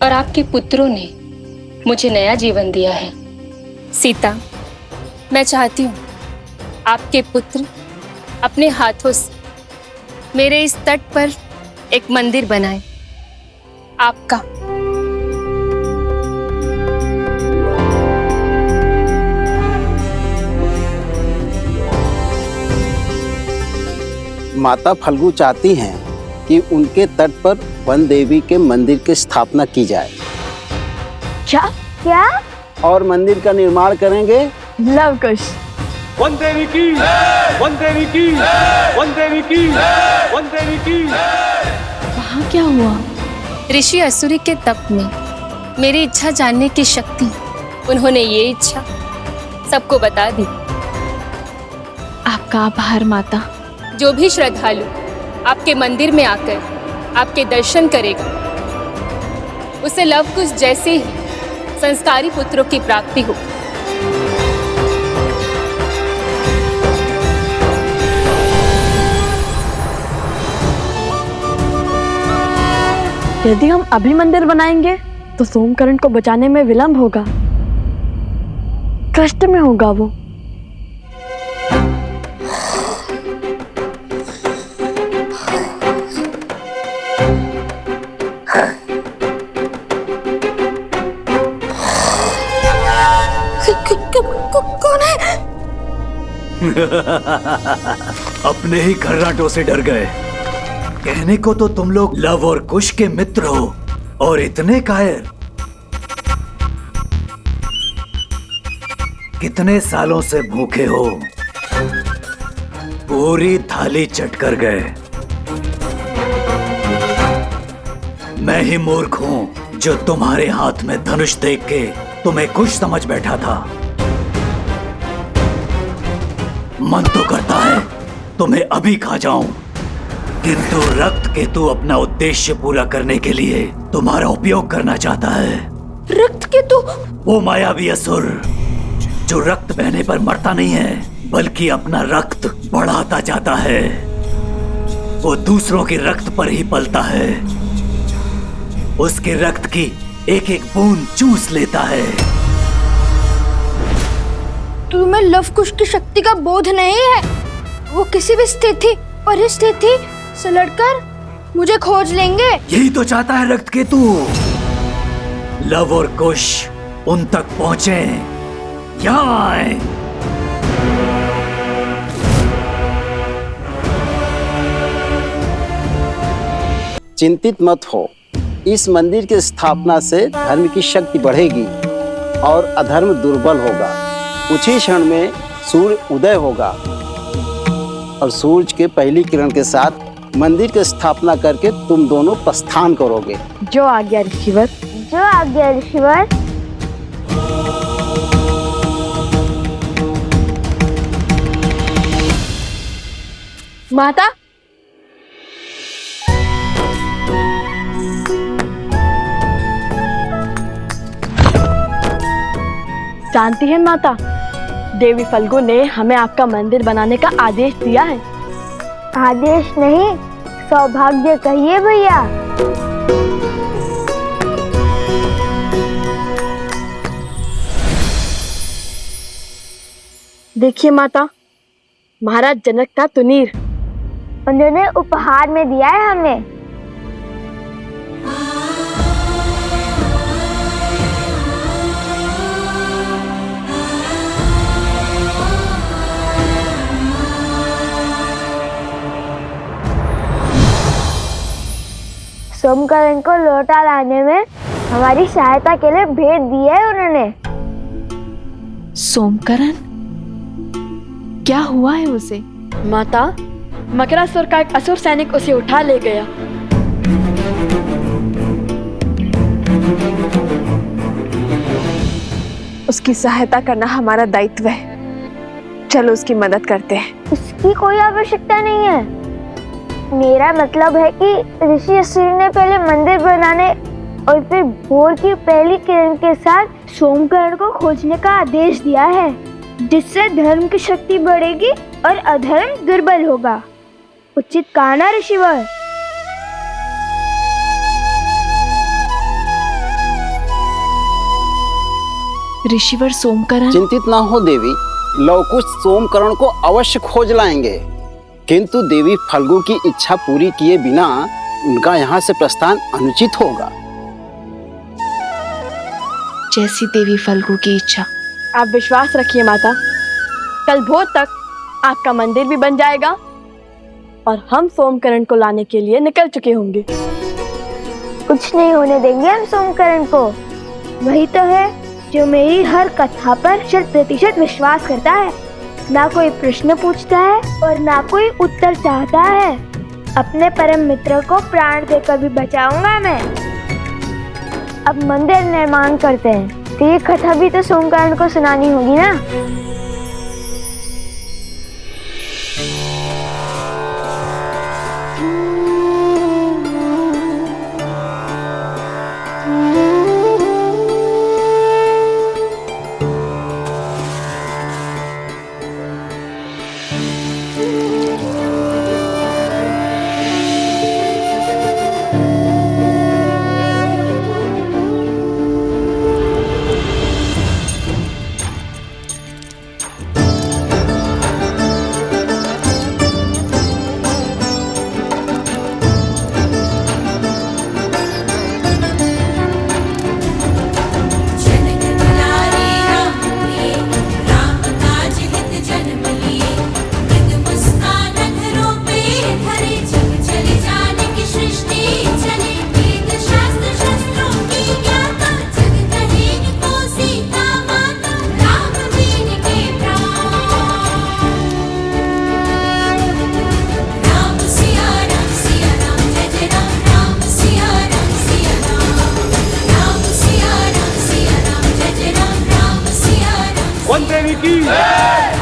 S20: और आपके पुत्रों ने मुझे नया जीवन दिया है।
S14: सीता, मैं चाहती हूँ आपके पुत्र अपने हाथों से मेरे इस तट पर एक मंदिर बनाए, आपका।
S15: माता फल्गु चाहती हैं कि उनके तट पर वन देवी के मंदिर की स्थापना की जाए।
S2: क्या?
S3: क्या?
S15: और मंदिर का निर्माण करेंगे।
S2: लव कुश।
S19: वन देवी की, वन देवी की, वन देवी की, वन देवी की।
S14: वहाँ क्या हुआ? ऋषि असुरी के तप में मेरी इच्छा जानने की शक्ति, उन्होंने ये इच्छा सबको बता दी।
S1: आपका आभार माता।
S14: जो भी श्रद्धालु आपके मंदिर में आकर आपके दर्शन करेगा, उसे लव कुश जैसे ही संस्कारी पुत्रों की प्राप्ति हो।
S2: यदि हम अभी मंदिर बनाएंगे तो सोमकरण को बचाने में विलंब होगा, कष्ट में होगा वो।
S5: अपने ही खर्राटों से डर गए। कहने को तो तुम लोग लव और कुश के मित्र हो और इतने कायर। कितने सालों से भूखे हो, पूरी थाली चट कर गए। मैं ही मूर्ख हूं जो तुम्हारे हाथ में धनुष देख के तुम्हें कुश समझ बैठा था। मन तो करता है तुम्हें अभी खा जाऊं, किंतु रक्त केतु अपना उद्देश्य पूरा करने के लिए तुम्हारा उपयोग करना चाहता है।
S3: रक्त केतु?
S5: वो मायावी असुर जो रक्त बहने पर मरता नहीं है बल्कि अपना रक्त बढ़ाता जाता है। वो दूसरों के रक्त पर ही पलता है, उसके रक्त की एक एक बूंद चूस लेता है।
S18: तुम्हें लव कुश की शक्ति का बोध नहीं है? वो किसी भी स्थिति परिस्थिति से लड़कर मुझे खोज लेंगे।
S5: यही तो चाहता है रक्त केतु। लव और कुश उन तक पहुंचे, यहाँ आए।
S15: चिंतित मत हो, इस मंदिर की स्थापना से धर्म की शक्ति बढ़ेगी और अधर्म दुर्बल होगा। कुछ ही क्षण में सूर्य उदय होगा और सूरज के पहली किरण के साथ मंदिर की स्थापना करके तुम दोनों प्रस्थान करोगे।
S3: जो आज्ञा ऋषिवर। जो आज्ञा ऋषिवर।
S2: माता, जानती है माता, देवी फल्गु ने हमें आपका मंदिर बनाने का आदेश दिया है।
S3: आदेश नहीं, सौभाग्य कहिए भैया।
S2: देखिए माता, महाराज जनक का तुनीर
S3: उन्होंने उपहार में दिया है हमें। सोमकरण को लौटा लाने में हमारी सहायता के लिए भेंट दी है उन्होंने।
S1: सोमकरण? क्या हुआ है उसे?
S2: माता, मकरासुर का एक असुर सैनिक उसे उठा ले गया।
S1: उसकी सहायता करना हमारा दायित्व है। चलो उसकी मदद करते हैं।
S3: उसकी कोई आवश्यकता नहीं है। मेरा मतलब है कि ऋषि असुरी ने पहले मंदिर बनाने और फिर भोर की पहली किरण के साथ सोमकरण को खोजने का आदेश दिया है, जिससे धर्म की शक्ति बढ़ेगी और अधर्म दुर्बल होगा। उचित कहा ना ऋषिवर?
S1: ऋषिवर सोमकरण?
S15: चिंतित ना हो देवी, लवकुश सोमकरण को अवश्य खोज लाएंगे, किंतु देवी फल्गु की इच्छा पूरी किए बिना उनका यहाँ से प्रस्थान अनुचित होगा।
S1: जैसी देवी फल्गु की इच्छा।
S2: आप विश्वास रखिए माता, कल भोर तक आपका मंदिर भी बन जाएगा और हम सोमकरण को लाने के लिए निकल चुके होंगे।
S3: कुछ नहीं होने देंगे हम सोमकरण को। वही तो है जो मेरी हर कथा पर 100% विश्वास करता है। ना कोई प्रश्न पूछता है और ना कोई उत्तर चाहता है। अपने परम मित्र को प्राण देकर भी बचाऊंगा मैं। अब मंदिर निर्माण करते हैं, तो ये कथा भी तो सोमकरण को सुनानी होगी ना।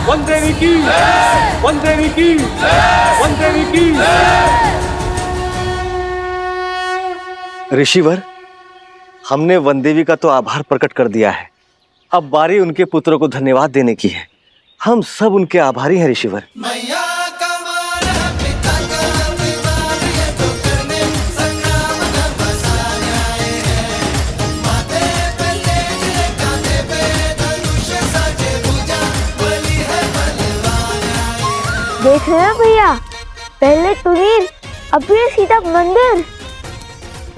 S19: वन देवी की, वन देवी की, वन देवी की।
S16: ऋषिवर, हमने वन देवी का तो आभार प्रकट कर दिया है, अब बारी उनके पुत्रों को धन्यवाद देने की है। हम सब उनके आभारी हैं ऋषिवर।
S3: देख रहे हो भैया, पहले तुनीर, अब ये सीता मंदिर।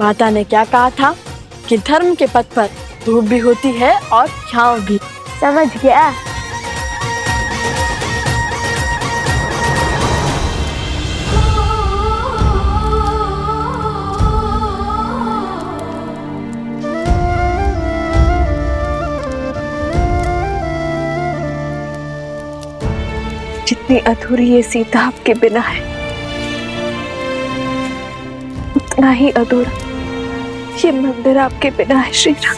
S2: माता ने क्या कहा था कि धर्म के पथ पर धूप भी होती है और छांव भी।
S3: समझ गया।
S1: जितनी अधूरी ये सीता आपके बिना है, उतना ही अधूरा ये मंदिर आपके बिना है श्री राम।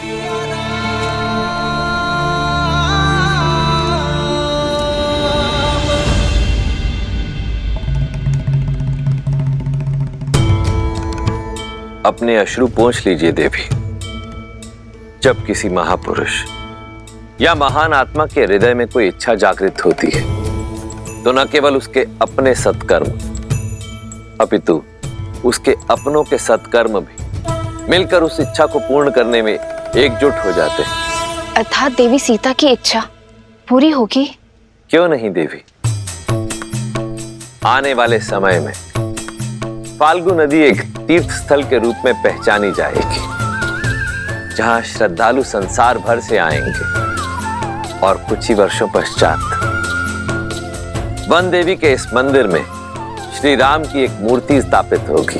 S21: अपने अश्रु पोंछ लीजिए देवी। जब किसी महापुरुष या महान आत्मा के हृदय में कोई इच्छा जागृत होती है तो न केवल उसके अपने सत्कर्म अपितु उसके अपनों के सत्कर्म भी मिलकर उस इच्छा को पूर्ण करने में एकजुट हो जाते हैं।
S1: अर्थात देवी सीता की इच्छा पूरी होगी?
S21: क्यों नहीं देवी, आने वाले समय में फाल्गु नदी एक तीर्थ स्थल के रूप में पहचानी जाएगी, जहां श्रद्धालु संसार भर से आएंगे और कुछ ही वर्षों पश्चात वन देवी के इस मंदिर में श्री राम की एक मूर्ति स्थापित होगी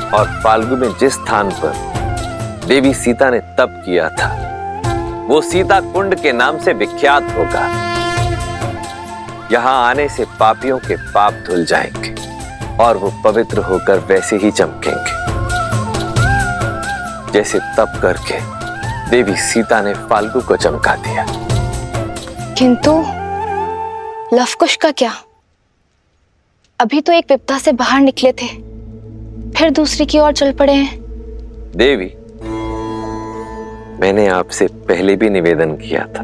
S21: और फाल्गु में जिस स्थान पर देवी सीता ने तप किया था वो सीता कुंड के नाम से विख्यात होगा। यहां आने से पापियों के पाप धुल जाएंगे और वो पवित्र होकर वैसे ही चमकेंगे जैसे तप करके देवी सीता ने फाल्गु को चमका दिया।
S1: किंतु लवकुश का क्या? अभी तो एक विपदा से बाहर निकले थे, फिर दूसरी की ओर चल पड़े हैं।
S21: देवी, मैंने आपसे पहले भी निवेदन किया था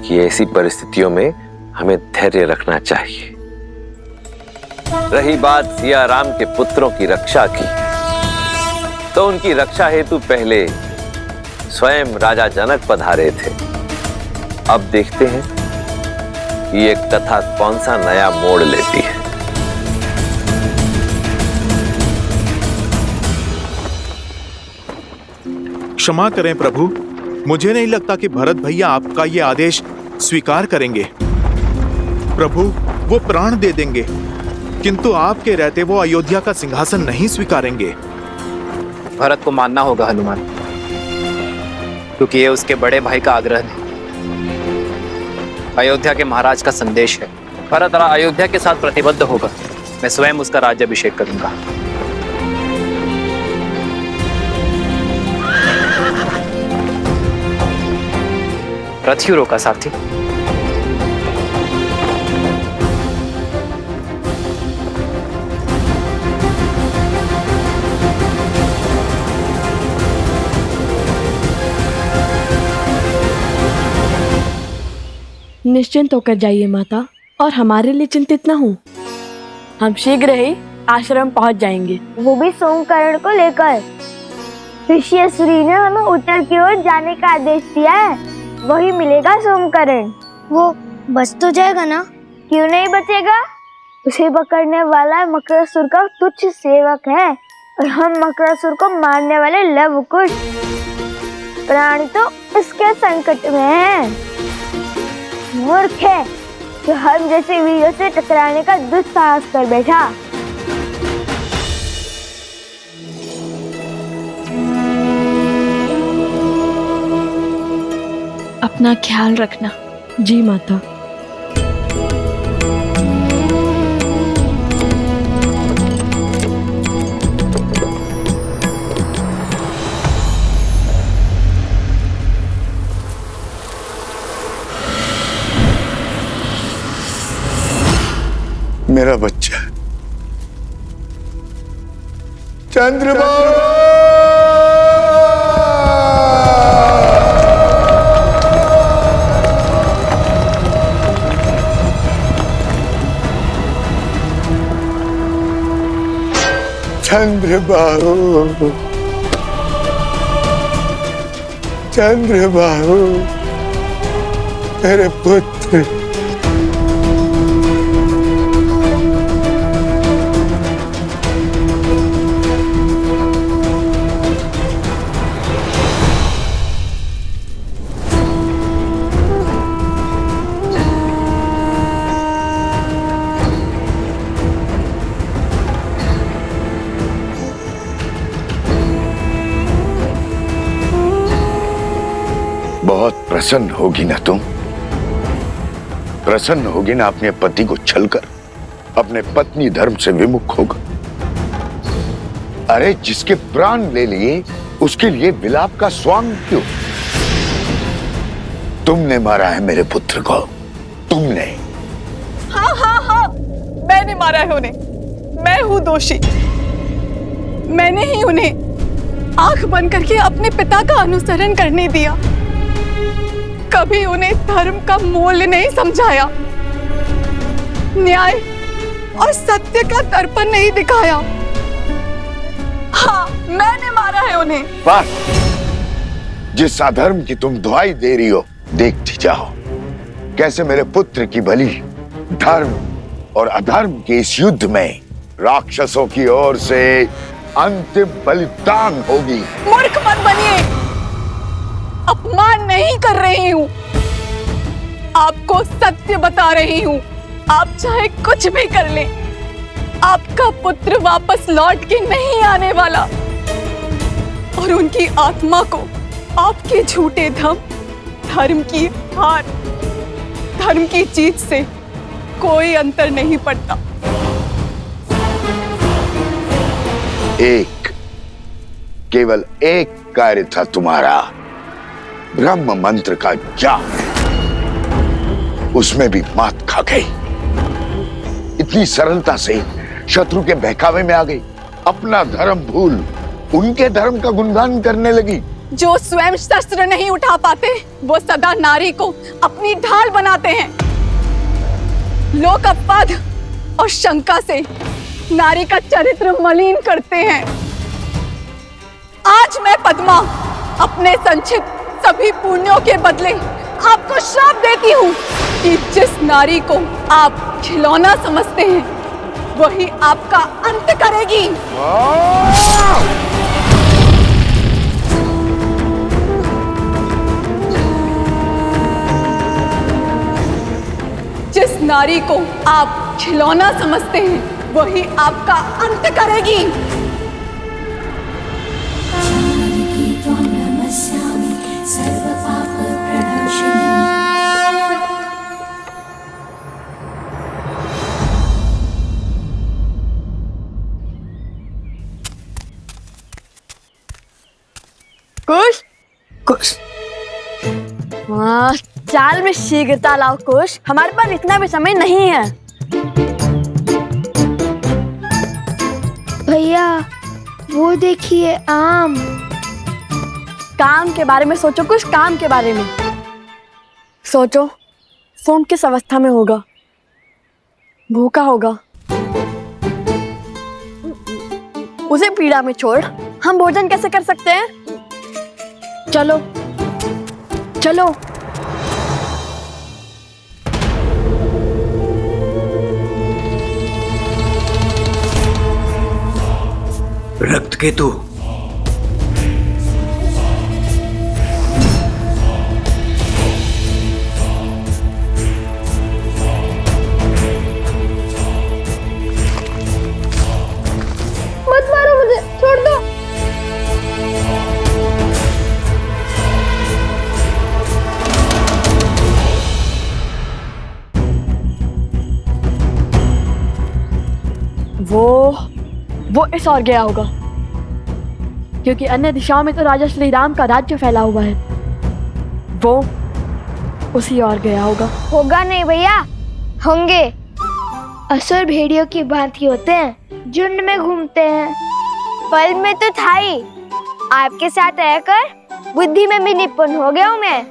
S21: कि ऐसी परिस्थितियों में हमें धैर्य रखना चाहिए। रही बात सिया राम के पुत्रों की रक्षा की, तो उनकी रक्षा हेतु पहले स्वयं राजा जनक पधारे थे। अब देखते हैं कि ये कथा कौन सा नया मोड़ लेती है।
S13: क्षमा करें प्रभु, मुझे नहीं लगता कि भरत भैया आपका ये आदेश स्वीकार करेंगे। प्रभु, वो प्राण दे देंगे, किंतु आपके रहते वो अयोध्या का सिंहासन नहीं स्वीकारेंगे।
S10: भरत को मानना होगा हनुमान, क्योंकि ये उसके बड़े भाई का आग्रह है, अयोध्या के महाराज का संदेश है। भरत अयोध्या के साथ प्रतिबद्ध होगा, मैं स्वयं उसका राज्याभिषेक करूंगा। रथ क्यों रोका सारथी?
S2: निश्चिंत होकर जाइए माता, और हमारे लिए चिंतित न हो। हम शीघ्र ही आश्रम पहुंच जाएंगे,
S3: वो भी सोमकरण को लेकर। ऋषि असुरी ने हमें उत्तर की ओर जाने का आदेश दिया है, वही मिलेगा सोमकरण।
S18: वो बच तो जाएगा ना?
S3: क्यों नहीं बचेगा? उसे पकड़ने वाला मकरासुर का तुच्छ सेवक है, और हम मकरासुर को मारने वाले लवकुश प्राणी तो इसके संकट में है। मूर्ख है जो हम जैसे वीरों से टकराने का दुस्साहस कर बैठा।
S2: अपना ख्याल रखना। जी माता।
S7: मेरा बच्चा चंद्रबाबू। चंद्रबाबू, चंद्रबाबू, मेरे पुत्र। बहुत प्रसन्न होगी ना तुम? प्रसन्न होगी ना अपने पति को छलकर अपने पत्नी धर्म से विमुख होगा? अरे जिसके प्राण ले लिए उसके लिए विलाप का स्वांग क्यों? तुमने मारा है मेरे पुत्र को, तुमने।
S11: हाँ हाँ हाँ, मैंने मारा है उन्हें, मैं हूं दोषी। मैंने ही उन्हें आंख बंद करके अपने पिता का अनुसरण करने दिया, कभी उन्हें धर्म का मूल्य नहीं समझाया, न्याय और सत्य का दर्पण नहीं दिखाया। हाँ, मैंने मारा है उन्हें।
S7: बस, जिस अधर्म की तुम दुहाई दे रही हो, देखती जाओ कैसे मेरे पुत्र की बलि धर्म और अधर्म के इस युद्ध में राक्षसों की ओर से अंतिम बलिदान होगी।
S11: मूर्ख मत बनिए, अपमान नहीं कर रही हूँ, आपको सत्य बता रही हूँ। आप चाहे कुछ भी कर लें, आपका पुत्र वापस लौट के नहीं आने वाला और उनकी आत्मा को आपके झूठे धर्म की हार, धर्म की जीत से कोई अंतर नहीं पड़ता।
S7: केवल एक कार्य था तुम्हारा, ब्रह्म मंत्र का जाप, उसमें भी मात खा गई। इतनी सरलता से शत्रु के बहकावे में आ गई, अपना धर्म भूल उनके धर्म का गुणगान करने लगी।
S11: जो स्वयं शस्त्र नहीं उठा पाते वो सदा नारी को अपनी ढाल बनाते हैं। लोक अपवाद और शंका से नारी का चरित्र मलिन करते हैं। आज मैं पद्मा अपने संचित सभी पुण्यों के बदले आपको श्राप देती हूँ कि जिस नारी को आप खिलौना समझते हैं वही आपका अंत करेगी। जिस नारी को आप खिलौना समझते हैं वही आपका अंत करेगी।
S2: कुश कुश, हाँ, चाल में शीघ्रता लाओ कुश, हमारे पास इतना भी समय नहीं है।
S18: भैया वो देखिए आम।
S2: काम के बारे में सोचो कुछ, काम के बारे में सोचो। सोम किस अवस्था में होगा, भूखा होगा, उसे पीड़ा में छोड़ हम भोजन कैसे कर सकते हैं? चलो चलो।
S22: रक्त केतु,
S18: मत मारो मुझे, छोड़ दो।
S2: वो इस ओर गया होगा, क्योंकि अन्य दिशाओं में तो राजा श्री राम का राज्य फैला हुआ है। वो उसी ओर गया होगा।
S3: होगा नहीं भैया, होंगे। असुर भेड़ियों की भांति होते हैं, झुंड में घूमते हैं। फल में तो था ही, आपके साथ रहकर बुद्धि में भी निपुण हो गया हूँ मैं।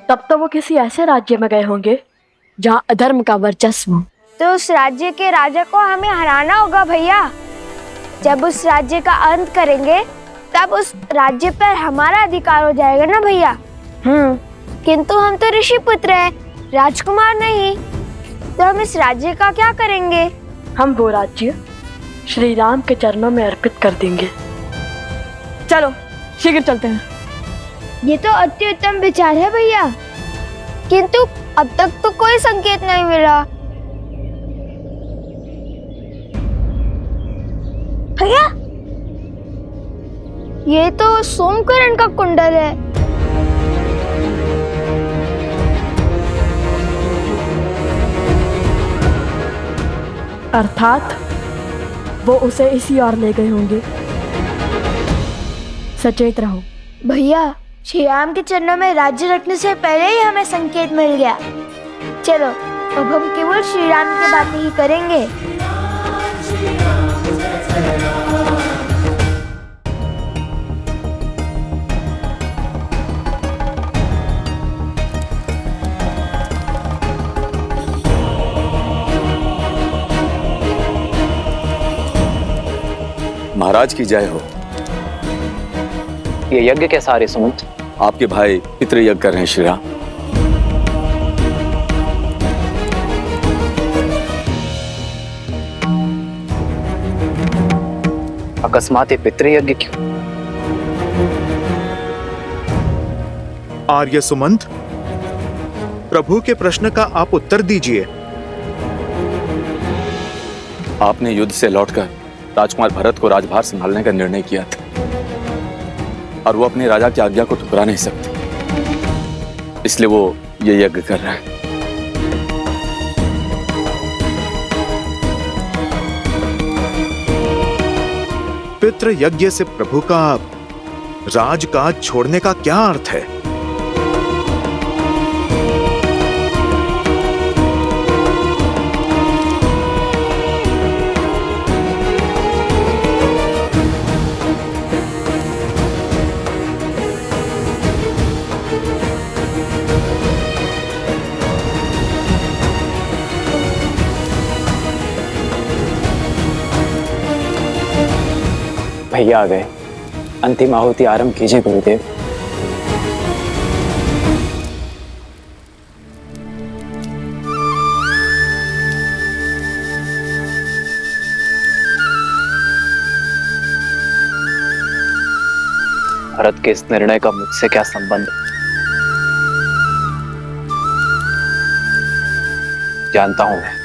S2: तब तो वो किसी ऐसे राज्य में गए होंगे जहाँ अधर्म का वर्चस्व हो।
S3: तो उस राज्य के राजा को हमें हराना होगा भैया। जब उस राज्य का अंत करेंगे तब उस राज्य पर हमारा अधिकार हो जाएगा ना भैया। किंतु हम तो ऋषि पुत्र हैं, राजकुमार नहीं, तो हम इस राज्य का क्या करेंगे?
S2: हम वो राज्य श्री राम के चरणों में अर्पित कर देंगे। चलो शीघ्र चलते हैं।
S3: ये तो अति उत्तम विचार है भैया, किंतु अब तक तो कोई संकेत नहीं मिला। भैया, ये तो सोमकरण का कुंडल है।
S2: अर्थात वो उसे इसी ओर ले गए होंगे। सचेत रहो
S3: भैया। श्री राम के चरणों में राज्य रखने से पहले ही हमें संकेत मिल गया। चलो अब हम केवल श्री राम की बातें ही करेंगे।
S6: महाराज की जय हो।
S10: ये यज्ञ कैसा आ रहे सुमंत?
S6: आपके भाई पितृ यज्ञ कर रहे हैं श्री राम।
S10: अकस्मात ये पितृ यज्ञ क्यों?
S13: आर्य सुमंत, प्रभु के प्रश्न का आप उत्तर दीजिए।
S6: आपने युद्ध से लौटकर राजकुमार भरत को राजभार संभालने का निर्णय किया था, और वो अपने राजा की आज्ञा को ठुकरा नहीं सकते, इसलिए वो ये यज्ञ कर रहा है।
S13: पितृ यज्ञ से प्रभु का राजकाज छोड़ने का क्या अर्थ है?
S10: भैया आ गए, अंतिम आहुति आरंभ कीजिए गुरुदेव। भरत के इस निर्णय का मुझसे क्या संबंध? जानता हूं मैं,